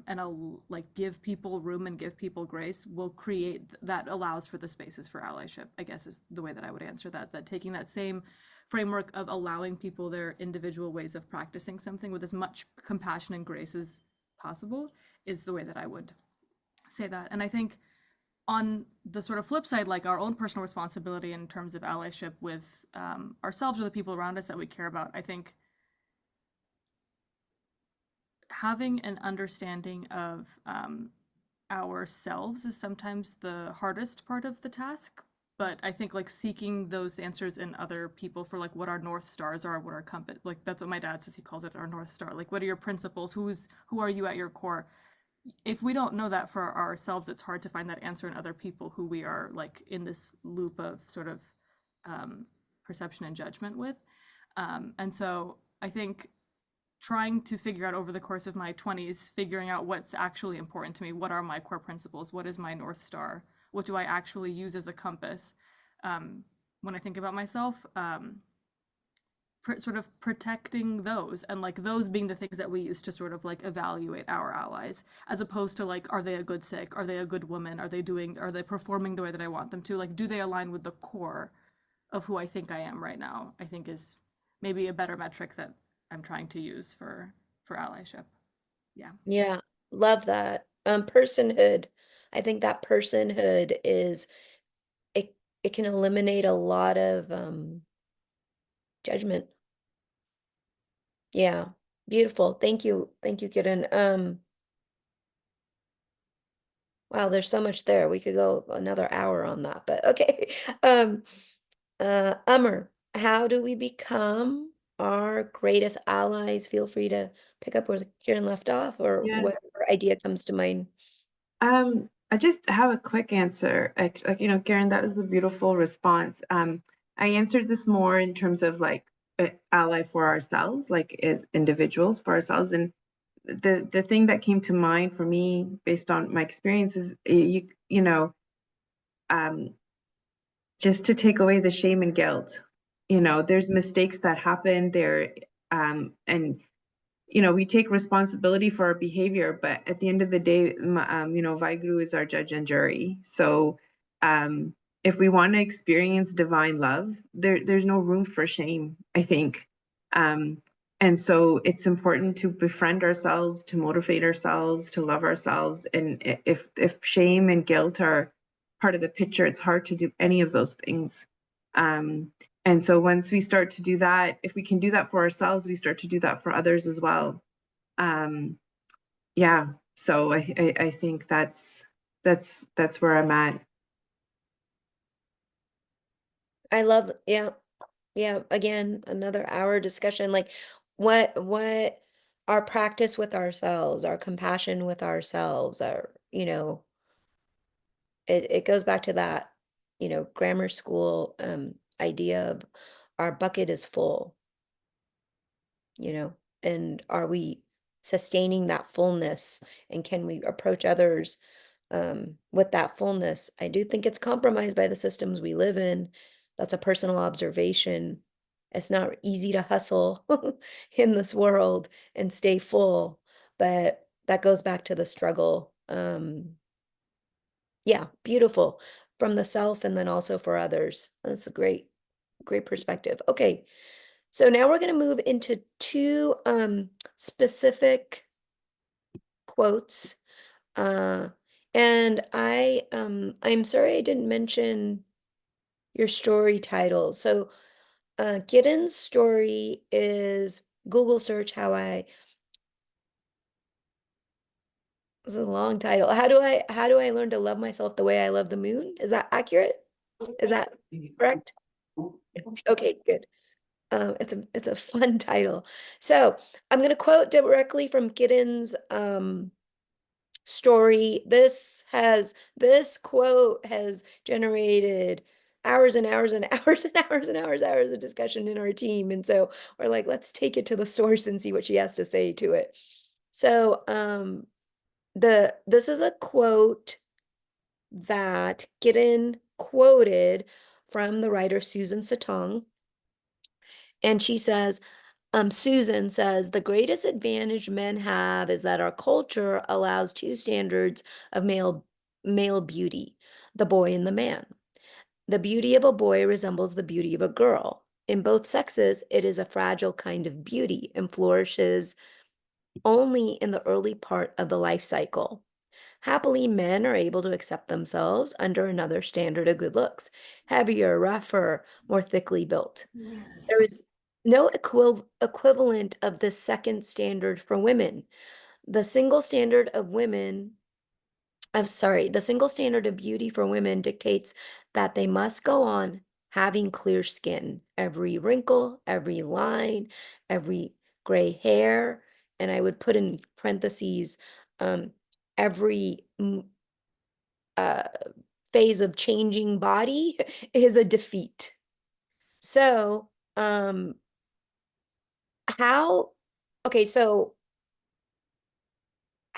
and I'll like give people room and give people grace, will create that allows for the spaces for allyship, I guess is the way that I would answer that. That taking that same framework of allowing people their individual ways of practicing something with as much compassion and grace as possible is the way that I would say that. And I think on the sort of flip side, like our own personal responsibility in terms of allyship with ourselves or the people around us that we care about, I think having an understanding of ourselves is sometimes the hardest part of the task. But I think like seeking those answers in other people for like what our North Stars are, what our compass, like that's what my dad says, he calls it our North Star. Like, what are your principles? Who are you at your core? If we don't know that for ourselves, it's hard to find that answer in other people who we are like in this loop of sort of perception and judgment with. And so I think trying to figure out over the course of my 20s, figuring out what's actually important to me. What are my core principles? What is my North Star? What do I actually use as a compass? When I think about myself, sort of protecting those and like those being the things that we use to sort of like evaluate our allies, as opposed to like, are they a good Sikh? Are they a good woman? Are they performing the way that I want them to? Like, do they align with the core of who I think I am right now? I think is maybe a better metric that I'm trying to use for allyship. Yeah. Yeah, love that. Personhood. I think that personhood is it can eliminate a lot of judgment. Yeah, beautiful. Thank you. Thank you, Kiran. Wow, there's so much there. We could go another hour on that, but okay. Amar, how do we become our greatest allies? Feel free to pick up where Kiran left off or Yeah. whatever idea comes to mind. I just have a quick answer. Like, Karen, that was a beautiful response. I answered this more in terms of like ally for ourselves, like as individuals for ourselves. And the thing that came to mind for me based on my experiences, just to take away the shame and guilt. There's mistakes that happen there, and we take responsibility for our behavior, but at the end of the day, Vaheguru is our judge and jury. So if we want to experience divine love, there's no room for shame, I think. And so it's important to befriend ourselves, to motivate ourselves, to love ourselves. And if shame and guilt are part of the picture, it's hard to do any of those things. And so once we start to do that, if we can do that for ourselves, we start to do that for others as well. Yeah, so I think that's where I'm at. I love, yeah, again, another hour discussion, like what our practice with ourselves, our compassion with ourselves, it goes back to that, grammar school idea of our bucket is full, and are we sustaining that fullness, and can we approach others with that fullness. I do think it's compromised by the systems we live in. That's a personal observation. It's not easy to hustle in this world and stay full, but that goes back to the struggle. Yeah, beautiful from the self and then also for others. That's a great, great perspective. Okay, so now we're going to move into two specific quotes. And I'm sorry I didn't mention your story title. So Kiran's story is Google search how I, it's a long title. How do I learn to love myself the way I love the moon? Is that accurate? Is that correct? Okay, good. It's a fun title. So I'm gonna quote directly from Kiran's story. This quote has generated hours and hours and hours and hours and hours of discussion in our team. And so we're like, let's take it to the source and see what she has to say to it. So this is a quote that Kiran quoted from the writer Susan Satong. And she says, Susan says, the greatest advantage men have is that our culture allows two standards of male beauty, the boy and the man. The beauty of a boy resembles the beauty of a girl. In both sexes, it is a fragile kind of beauty and flourishes only in the early part of the life cycle. Happily, men are able to accept themselves under another standard of good looks, heavier, rougher, more thickly built. There is no equivalent of the second standard for women. The single standard of beauty for women dictates that they must go on having clear skin, every wrinkle, every line, every gray hair, and I would put in parentheses, every phase of changing body is a defeat. So, so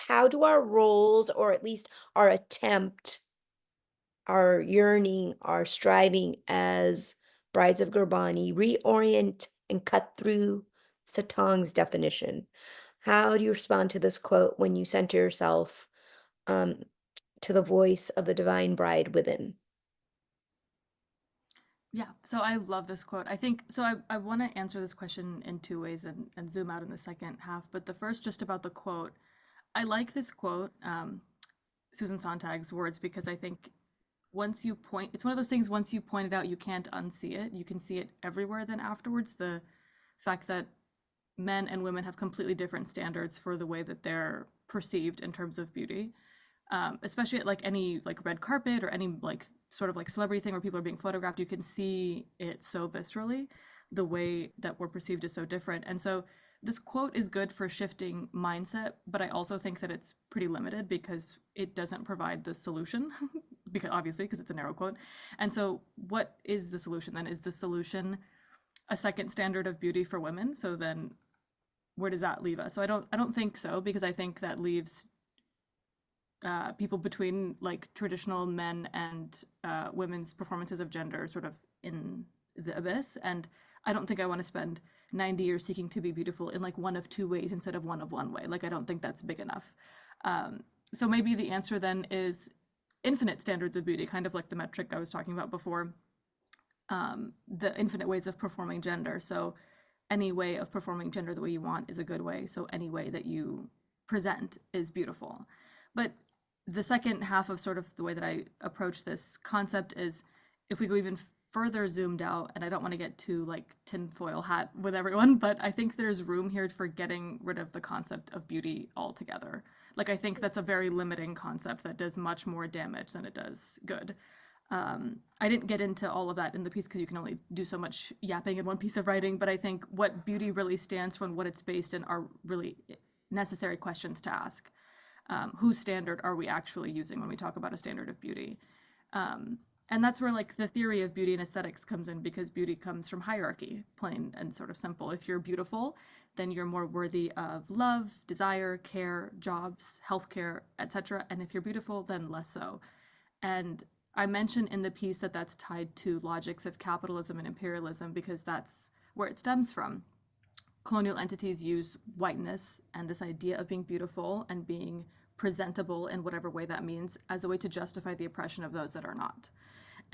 how do our roles, or at least our attempt, our yearning, our striving as brides of Gurbani reorient and cut through Satong's definition? How do you respond to this quote when you center yourself to the voice of the divine bride within? Yeah, so I love this quote. I think so. I want to answer this question in two ways and zoom out in the second half. But the first, just about the quote, I like this quote, Susan Sontag's words, because I think it's one of those things, once you point it out, you can't unsee it. You can see it everywhere then afterwards. The fact that men and women have completely different standards for the way that they're perceived in terms of beauty. Especially at like any like red carpet or any like sort of like celebrity thing where people are being photographed, you can see it so viscerally. The way that we're perceived is so different. And so this quote is good for shifting mindset, but I also think that it's pretty limited because it doesn't provide the solution, because it's a narrow quote. And so what is the solution then? Is the solution a second standard of beauty for women? So then where does that leave us? So I don't think so, because I think that leaves people between like traditional men and women's performances of gender sort of in the abyss. And I don't think I want to spend 90 years seeking to be beautiful in like one of two ways instead of one of one way. Like, I don't think that's big enough. So maybe the answer then is infinite standards of beauty, kind of like the metric I was talking about before, the infinite ways of performing gender. So any way of performing gender the way you want is a good way. So any way that you present is beautiful. But the second half of sort of the way that I approach this concept is, if we go even further zoomed out, and I don't want to get too like tinfoil hat with everyone, but I think there's room here for getting rid of the concept of beauty altogether. Like, I think that's a very limiting concept that does much more damage than it does good. I didn't get into all of that in the piece because you can only do so much yapping in one piece of writing, but I think what beauty really stands for and what it's based in are really necessary questions to ask. Whose standard are we actually using when we talk about a standard of beauty? And that's where like the theory of beauty and aesthetics comes in, because beauty comes from hierarchy, plain and sort of simple. If you're beautiful, then you're more worthy of love, desire, care, jobs, healthcare, etc. And if you're beautiful, then less so. And I mentioned in the piece that that's tied to logics of capitalism and imperialism because that's where it stems from. Colonial entities use whiteness and this idea of being beautiful and being presentable in whatever way that means as a way to justify the oppression of those that are not.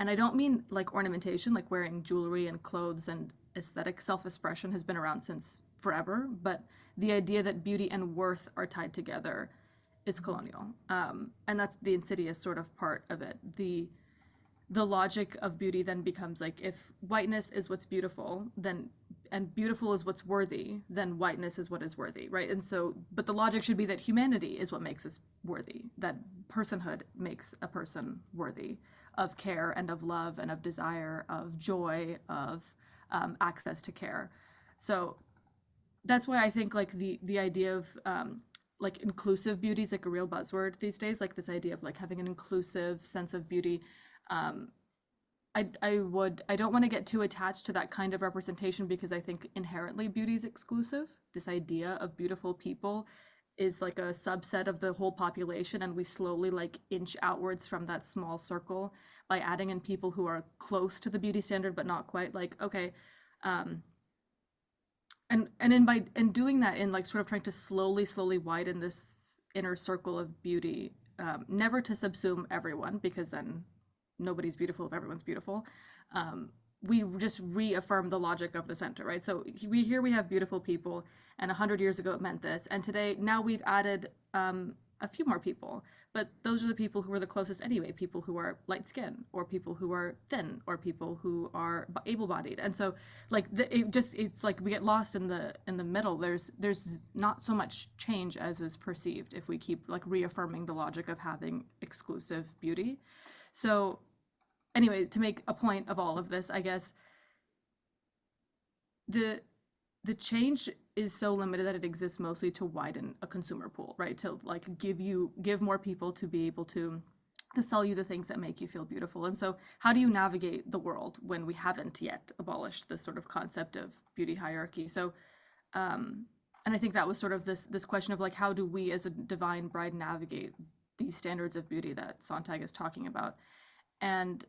And I don't mean like ornamentation, like wearing jewelry and clothes and aesthetic self-expression has been around since forever, but the idea that beauty and worth are tied together is colonial. And that's the insidious sort of part of it. The logic of beauty then becomes like, if whiteness is what's beautiful, then and beautiful is what's worthy, then whiteness is what is worthy, right? And so, but the logic should be that humanity is what makes us worthy, that personhood makes a person worthy of care and of love and of desire, of joy, of access to care. So that's why I think like the idea of like inclusive beauty is like a real buzzword these days, like this idea of like having an inclusive sense of beauty. I don't want to get too attached to that kind of representation because I think inherently beauty is exclusive. This idea of beautiful people is like a subset of the whole population, and we slowly like inch outwards from that small circle by adding in people who are close to the beauty standard but not quite. Like, okay, and in doing that, in like sort of trying to slowly widen this inner circle of beauty, never to subsume everyone because then nobody's beautiful if everyone's beautiful. We just reaffirm the logic of the center, right? So we have beautiful people, and 100 years ago it meant this, and today now we've added a few more people, but those are the people who are the closest anyway, people who are light skinned or people who are thin or people who are able-bodied. And so like it's like we get lost in the middle. There's not so much change as is perceived if we keep like reaffirming the logic of having exclusive beauty. So anyways, to make a point of all of this, I guess the change is so limited that it exists mostly to widen a consumer pool, right? To like give more people to be able to sell you the things that make you feel beautiful. And so how do you navigate the world when we haven't yet abolished this sort of concept of beauty hierarchy? So and I think that was sort of this question of like, how do we as a divine bride navigate these standards of beauty that Sontag is talking about? And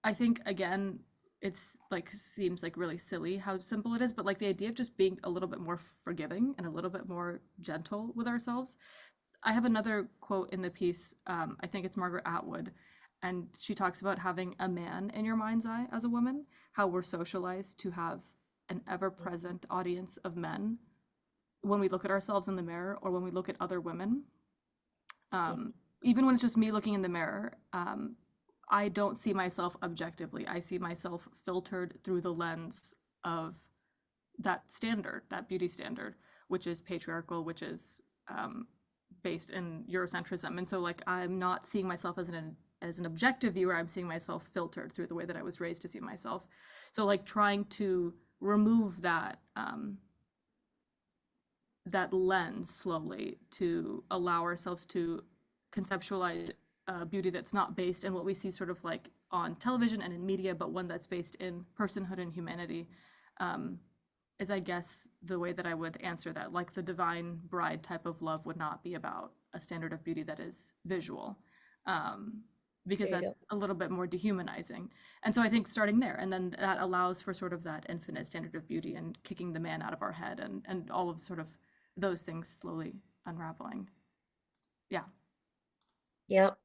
I think again, it's like seems like really silly how simple it is, but like the idea of just being a little bit more forgiving and a little bit more gentle with ourselves. I have another quote in the piece. I think it's Margaret Atwood, and she talks about having a man in your mind's eye as a woman, how we're socialized to have an ever-present audience of men when we look at ourselves in the mirror or when we look at other women. Even when it's just me looking in the mirror, I don't see myself objectively. I see myself filtered through the lens of that standard, that beauty standard, which is patriarchal, which is based in Eurocentrism. And so like I'm not seeing myself as an objective viewer, I'm seeing myself filtered through the way that I was raised to see myself. So like trying to remove that that lens slowly to allow ourselves to conceptualize beauty that's not based in what we see sort of like on television and in media, but one that's based in personhood and humanity, is I guess the way that I would answer that. Like the divine bride type of love would not be about a standard of beauty that is visual, because that's a little bit more dehumanizing. And so I think starting there, and then that allows for sort of that infinite standard of beauty and kicking the man out of our head and all of sort of those things slowly unraveling. Yeah. Yep.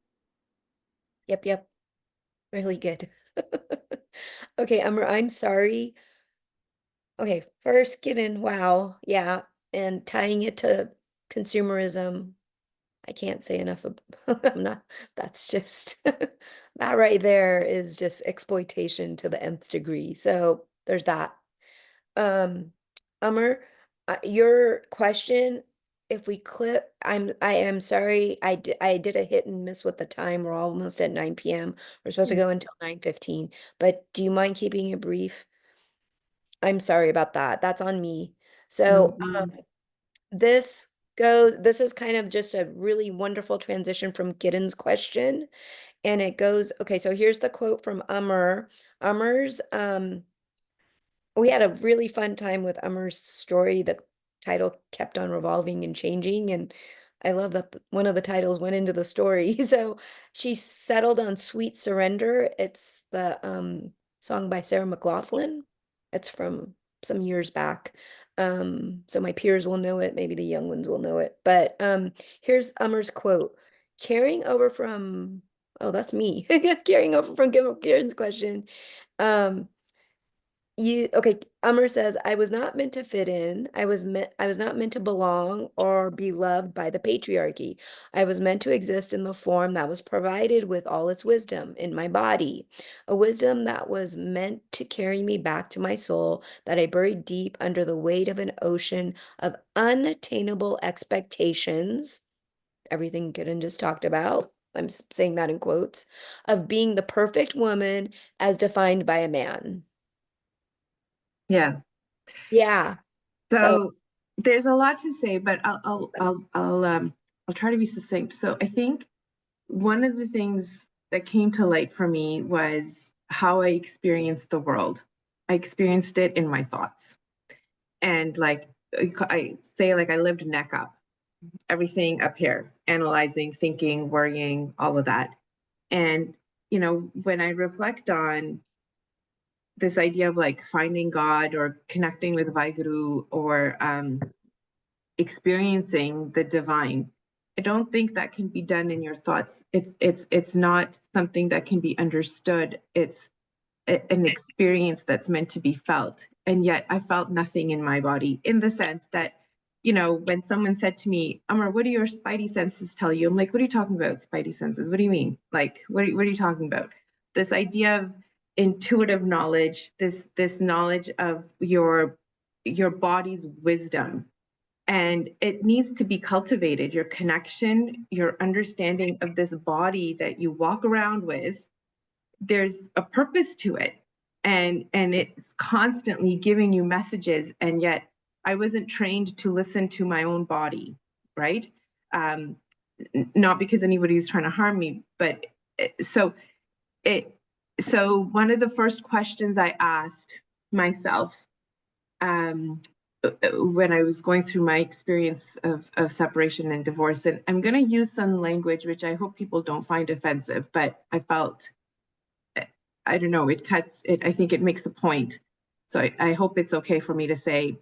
Really good. Okay, I'm sorry. Okay, first get in, wow, yeah, and tying it to consumerism. I can't say enough of, I'm not, that's just, that right there is just exploitation to the nth degree. So there's that. Amr, your question, if we clip, I am sorry, I did a hit and miss with the time. We're almost at 9 p.m. We're supposed to go until 9:15, but do you mind keeping it brief? I'm sorry about that. That's on me. So this is kind of just a really wonderful transition from Gideon's question. And it goes, okay, so here's the quote from Amr. Amr's, we had a really fun time with Amr's story. title kept on revolving and changing, and I love that one of the titles went into the story. So she settled on Sweet Surrender. It's the song by Sarah McLachlan. It's from some years back. So my peers will know it, maybe the young ones will know it. But here's Amar's quote. Carrying over from, oh, that's me. Carrying over from Kiran's question. Okay, Amr says, I was not meant to fit in. I was not meant to belong or be loved by the patriarchy. I was meant to exist in the form that was provided with all its wisdom in my body, a wisdom that was meant to carry me back to my soul that I buried deep under the weight of an ocean of unattainable expectations. Everything Kiran just talked about. I'm saying that in quotes, of being the perfect woman as defined by a man. Yeah. Yeah. So So there's a lot to say, but I'll try to be succinct. So I think one of the things that came to light for me was how I experienced the world. I experienced it in my thoughts. And like I say, like I lived neck up, everything up here, analyzing, thinking, worrying, all of that. And, you know, when I reflect on this idea of like finding God or connecting with Vaheguru or experiencing the divine, I don't think that can be done in your thoughts. It's not something that can be understood. It's an experience that's meant to be felt. And yet I felt nothing in my body, in the sense that, you know, when someone said to me, Amar, what do your spidey senses tell you? I'm like, what are you talking about, spidey senses? What do you mean? Like, what are you talking about? This idea of intuitive knowledge, this knowledge of your body's wisdom. And it needs to be cultivated, your connection, your understanding of this body that you walk around with. There's a purpose to it, and it's constantly giving you messages, and yet I wasn't trained to listen to my own body, right? Not because anybody was trying to harm me, but so one of the first questions I asked myself when I was going through my experience of separation and divorce, and I'm going to use some language which I hope people don't find offensive, but I felt, I don't know, it cuts it. I think it makes a point. So I hope it's okay for me to say,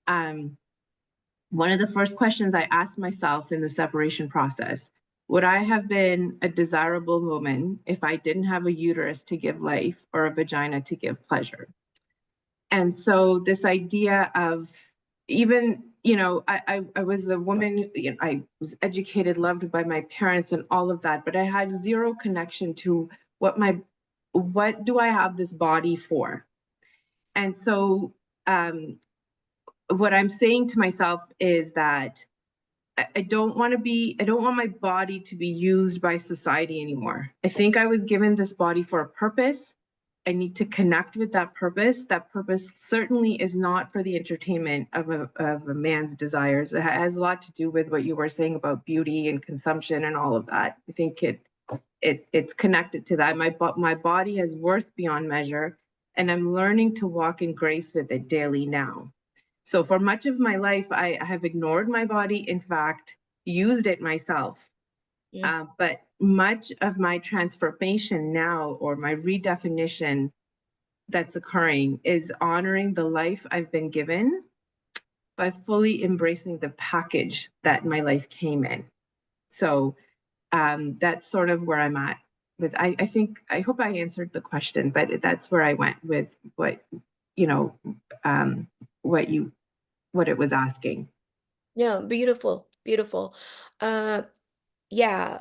one of the first questions I asked myself in the separation process, would I have been a desirable woman if I didn't have a uterus to give life or a vagina to give pleasure? And so this idea of, even, you know, I was the woman, you know, I was educated, loved by my parents and all of that, but I had zero connection to what do I have this body for? And so what I'm saying to myself is that I don't want my body to be used by society anymore. I think I was given this body for a purpose. I need to connect with that purpose. That purpose certainly is not for the entertainment of a man's desires. It has a lot to do with what you were saying about beauty and consumption and all of that. I think it's connected to that. My body has worth beyond measure, and I'm learning to walk in grace with it daily now. So for much of my life, I have ignored my body, in fact, used it myself. But much of my transformation now, or my redefinition that's occurring, is honoring the life I've been given by fully embracing the package that my life came in. So that's sort of where I'm at with, I think, I hope I answered the question, but that's where I went with what, you know, what it was asking. yeah, beautiful, beautiful. Yeah,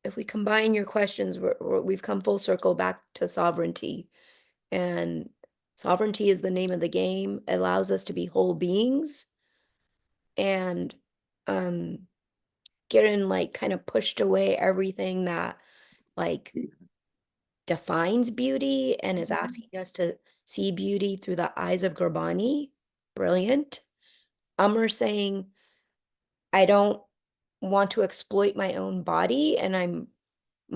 if we combine your questions, we've come full circle back to sovereignty. And sovereignty is the name of the game. It allows us to be whole beings. And Kiran like kind of pushed away everything that like defines beauty and is asking us to see beauty through the eyes of Gurbani. Brilliant. Amr saying, I don't want to exploit my own body, and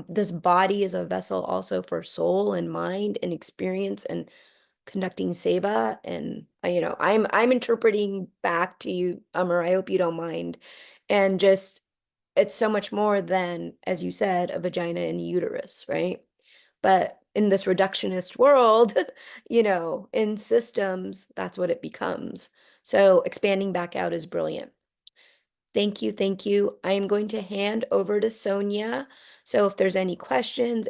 this body is a vessel also for soul and mind and experience and conducting seva and I'm interpreting back to you, Amar. I hope you don't mind. And just it's so much more than, as you said, a vagina and uterus, right? But in this reductionist world, in systems, that's what it becomes. So expanding back out is brilliant. Thank you, thank you. I am going to hand over to Sonia. So if there's any questions,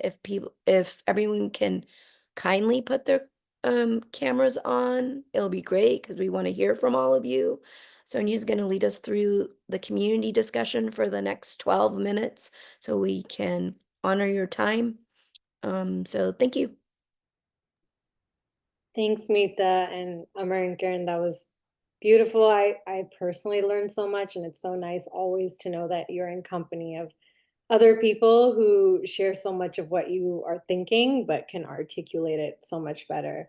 if everyone can kindly put their cameras on, it'll be great because we want to hear from all of you. Sonia's going to lead us through the community discussion for the next 12 minutes so we can honor your time. So thank you. Thanks, Meeta and Amar and Kiran. That was beautiful. I personally learned so much, and it's so nice always to know that you're in company of other people who share so much of what you are thinking, but can articulate it so much better.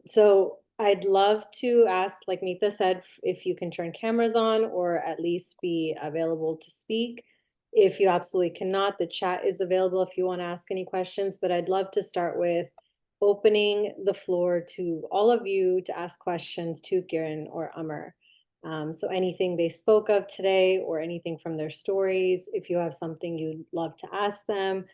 So I'd love to ask, like Meeta said, if you can turn cameras on or at least be available to speak. If you absolutely cannot, the chat is available if you want to ask any questions, but I'd love to start with opening the floor to all of you to ask questions to Kiran or Amar. So anything they spoke of today or anything from their stories, if you have something you'd love to ask them,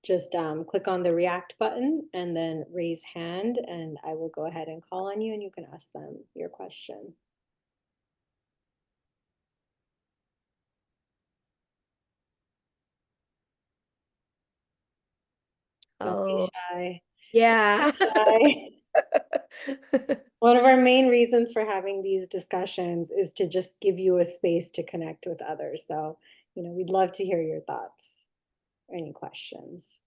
just click on the react button and then raise hand, and I will go ahead and call on you and you can ask them your question. Don't be Oh, shy. yeah. Shy. One of our main reasons for having these discussions is to just give you a space to connect with others. So, we'd love to hear your thoughts or any questions.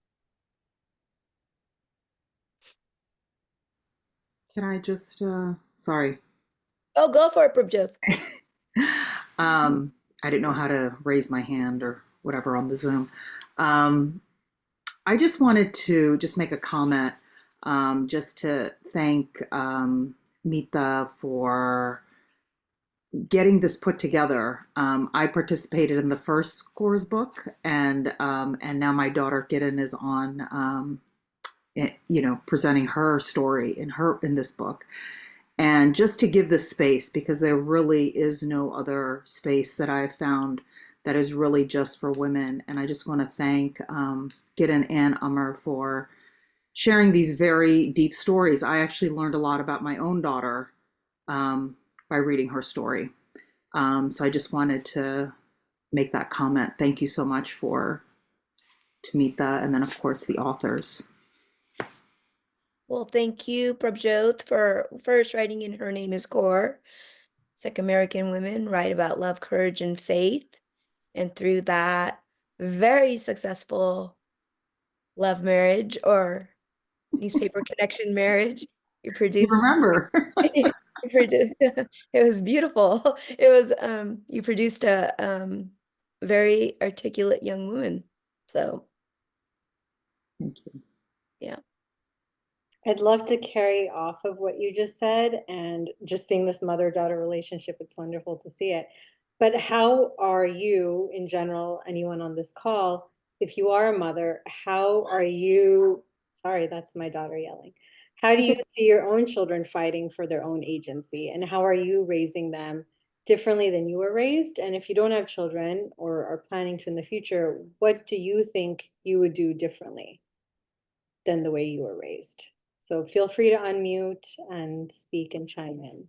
Can I just, sorry. Oh, go for it, Prabjot. I didn't know how to raise my hand or whatever on the Zoom. I just wanted to just make a comment, just to thank Meeta for getting this put together. I participated in the first Kaurs book, and now my daughter Kiran is on, presenting her story in this book. And just to give this space, because there really is no other space that I've found that is really just for women. And I just want to thank Kiran and Amar for sharing these very deep stories. I actually learned a lot about my own daughter by reading her story. So I just wanted to make that comment. Thank you so much to Meeta, and then of course the authors. Well, thank you, Prabjot, for first writing in Her Name is Kaur. Sikh American women write about love, courage, and faith. And through that very successful love marriage or newspaper connection marriage, you You produced remember? it was beautiful. It was you produced a very articulate young woman. So Thank you. yeah. I'd love to carry off of what you just said, and just seeing this mother-daughter relationship, it's wonderful to see it. But how are you, in general, anyone on this call, if you are a mother, how are you, sorry, that's my daughter yelling. How do you see your own children fighting for their own agency? And how are you raising them differently than you were raised? And if you don't have children or are planning to in the future, what do you think you would do differently than the way you were raised? So feel free to unmute and speak and chime in.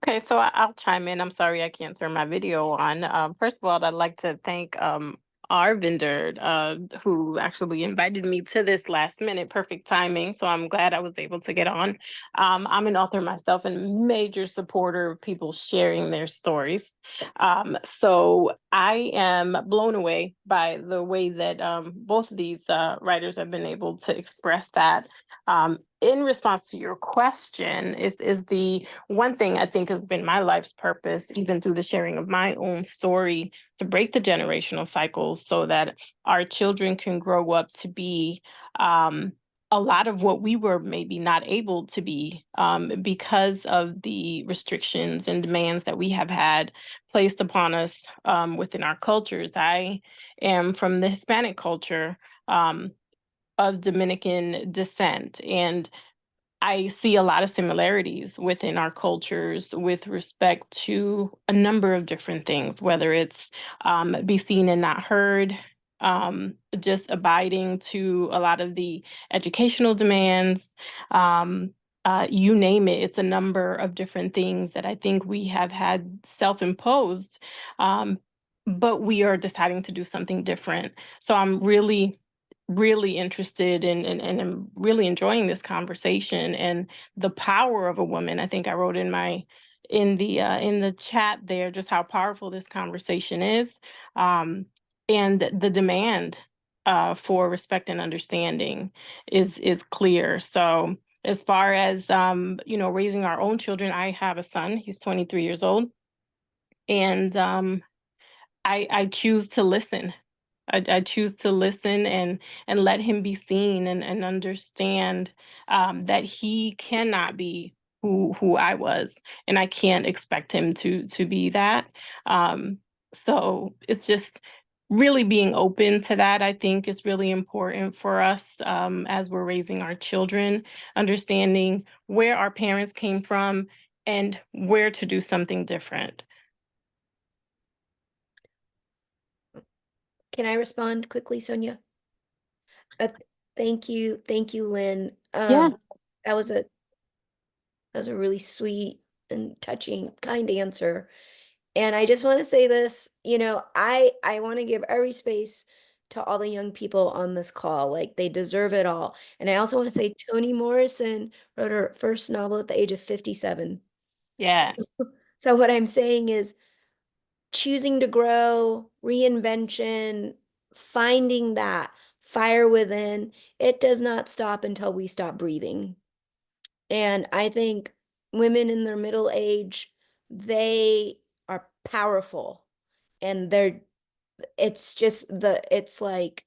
Okay, so I'll chime in. I'm sorry I can't turn my video on. First of all, I'd like to thank our vendor who actually invited me to this last minute, perfect timing. So I'm glad I was able to get on. I'm an author myself and major supporter of people sharing their stories. So I am blown away by the way that both of these writers have been able to express that. In response to your question, is the one thing I think has been my life's purpose, even through the sharing of my own story, to break the generational cycles so that our children can grow up to be a lot of what we were maybe not able to be because of the restrictions and demands that we have had placed upon us within our cultures. I am from the Hispanic culture. of Dominican descent. And I see a lot of similarities within our cultures with respect to a number of different things, whether it's be seen and not heard, just abiding to a lot of the educational demands, you name it. It's a number of different things that I think we have had self-imposed, but we are deciding to do something different. So I'm really interested in and I'm really enjoying this conversation and the power of a woman. I think I wrote in my in the chat there just how powerful this conversation is, and the demand for respect and understanding is clear. So as far as raising our own children, I have a son. He's 23 years old, and I choose to listen. I choose to listen and let him be seen and understand that he cannot be who I was, and I can't expect him to be that. So it's just really being open to that. I think is really important for us as we're raising our children, understanding where our parents came from and where to do something different. Can I respond quickly, Sonia? Thank you, Lynn. Yeah. That was a really sweet and touching, kind answer. And I just want to say this, I want to give every space to all the young people on this call. Like, they deserve it all. And I also want to say Toni Morrison wrote her first novel at the age of 57. Yeah. So what I'm saying is choosing to grow, reinvention, finding that fire within, it does not stop until we stop breathing. And I think women in their middle age, they are powerful, and it's like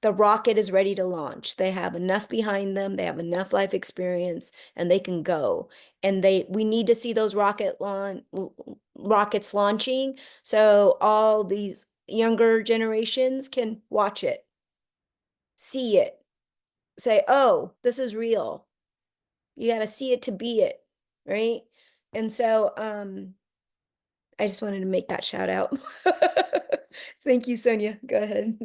the rocket is ready to launch. They have enough behind them, they have enough life experience, and they can go. And we need to see those rockets launching, so all these younger generations can watch it, see it, say, oh, this is real. You got to see it to be it, right? And so I just wanted to make that shout out. Thank you, Sonia. Go ahead.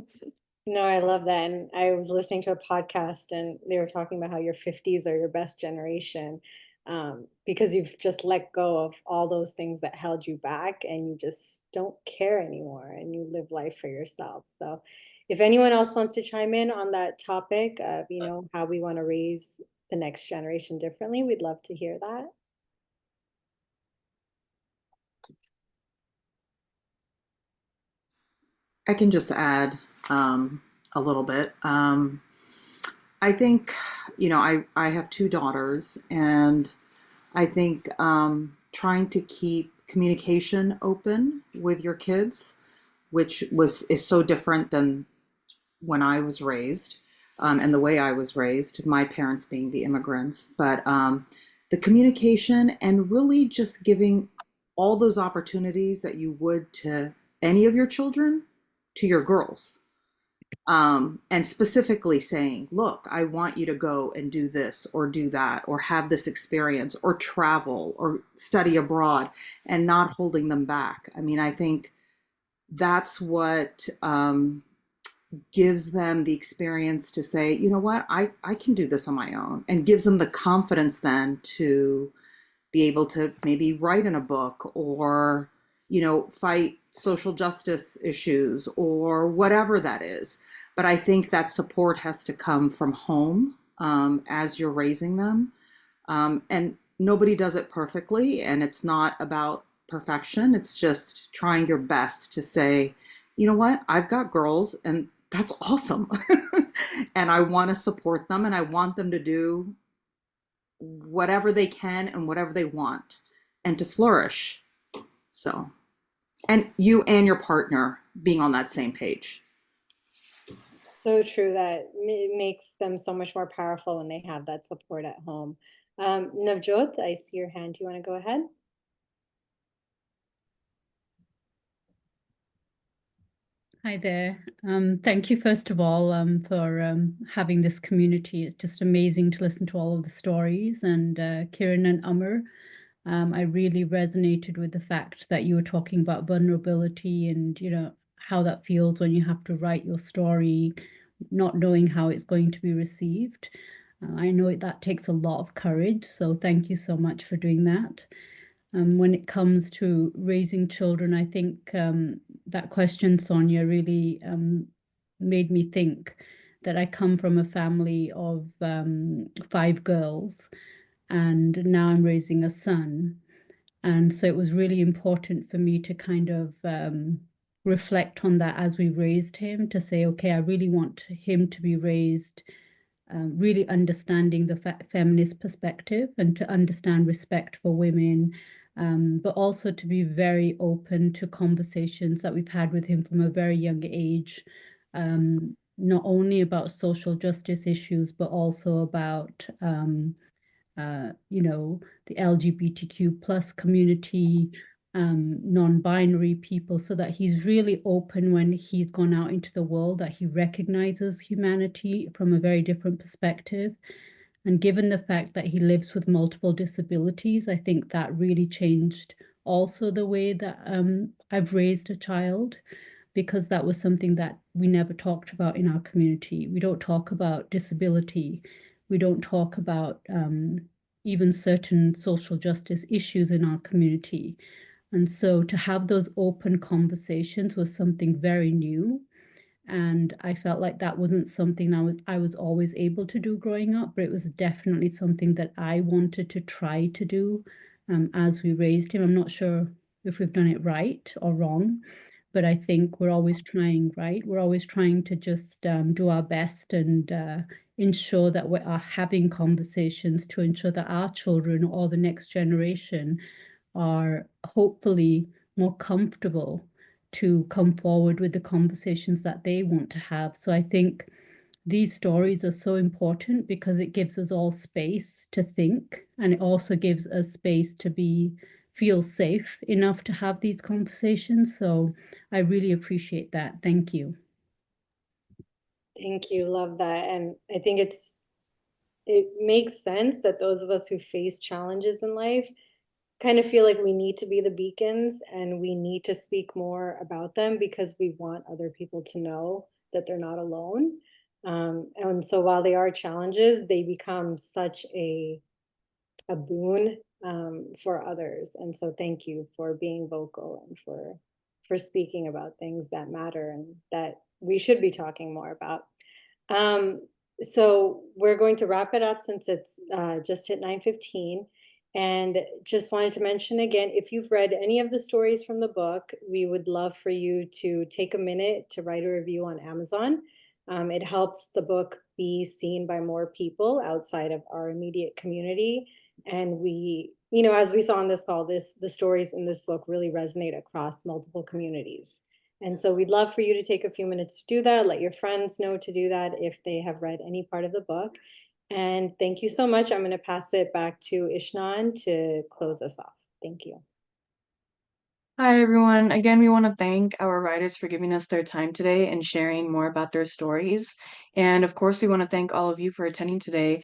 No, I love that. And I was listening to a podcast and they were talking about how your 50s are your best generation, because you've just let go of all those things that held you back and you just don't care anymore and you live life for yourself. So if anyone else wants to chime in on that topic of, how we want to raise the next generation differently, we'd love to hear that. I can just add a little bit. I think, I have two daughters, and I think trying to keep communication open with your kids, which is so different than when I was raised, and the way I was raised, my parents being the immigrants, but the communication and really just giving all those opportunities that you would to any of your children to your girls. And specifically saying, look, I want you to go and do this or do that or have this experience or travel or study abroad, and not holding them back. I mean, I think that's what gives them the experience to say, you know what, I can do this on my own, and gives them the confidence then to be able to maybe write in a book or, fight social justice issues or whatever that is. But I think that support has to come from home as you're raising them. And nobody does it perfectly, and it's not about perfection. It's just trying your best to say, you know what, I've got girls and that's awesome. And I want to support them, and I want them to do whatever they can and whatever they want and to flourish. So, and you and your partner being on that same page. So true that it makes them so much more powerful when they have that support at home. Navjot, I see your hand. Do you want to go ahead? Hi there. Thank you, first of all, for having this community. It's just amazing to listen to all of the stories. And Kiran and Amar, I really resonated with the fact that you were talking about vulnerability and, how that feels when you have to write your story, not knowing how it's going to be received. I know that takes a lot of courage. So thank you so much for doing that. When it comes to raising children, I think that question, Sonia, really made me think that I come from a family of 5 girls, and now I'm raising a son. And so it was really important for me to kind of reflect on that as we raised him, to say, okay, I really want him to be raised really understanding the feminist perspective and to understand respect for women, but also to be very open to conversations that we've had with him from a very young age, not only about social justice issues, but also about, the LGBTQ plus community, non-binary people, so that he's really open when he's gone out into the world, that he recognizes humanity from a very different perspective. And given the fact that he lives with multiple disabilities, I think that really changed also the way that I've raised a child, because that was something that we never talked about in our community. We don't talk about disability. We don't talk about even certain social justice issues in our community. And so to have those open conversations was something very new. And I felt like that wasn't something I was always able to do growing up, but it was definitely something that I wanted to try to do as we raised him. I'm not sure if we've done it right or wrong, but I think we're always trying, right? We're always trying to just do our best and ensure that we are having conversations to ensure that our children or the next generation are hopefully more comfortable to come forward with the conversations that they want to have. So I think these stories are so important because it gives us all space to think, and it also gives us space to feel safe enough to have these conversations. So I really appreciate that. Thank you. Thank you. Love that. And I think it makes sense that those of us who face challenges in life kind of feel like we need to be the beacons and we need to speak more about them because we want other people to know that they're not alone. And so while they are challenges, they become such a boon for others. And so thank you for being vocal and for speaking about things that matter and that we should be talking more about. So we're going to wrap it up since it's just hit 9:15. And just wanted to mention again, if you've read any of the stories from the book, we would love for you to take a minute to write a review on Amazon. It helps the book be seen by more people outside of our immediate community. And we, as we saw on this call, the stories in this book really resonate across multiple communities. And so we'd love for you to take a few minutes to do that. Let your friends know to do that if they have read any part of the book. And thank you so much. I'm going to pass it back to Ishnan to close us off. Thank you. Hi, everyone. Again, we want to thank our writers for giving us their time today and sharing more about their stories. And of course, we want to thank all of you for attending today.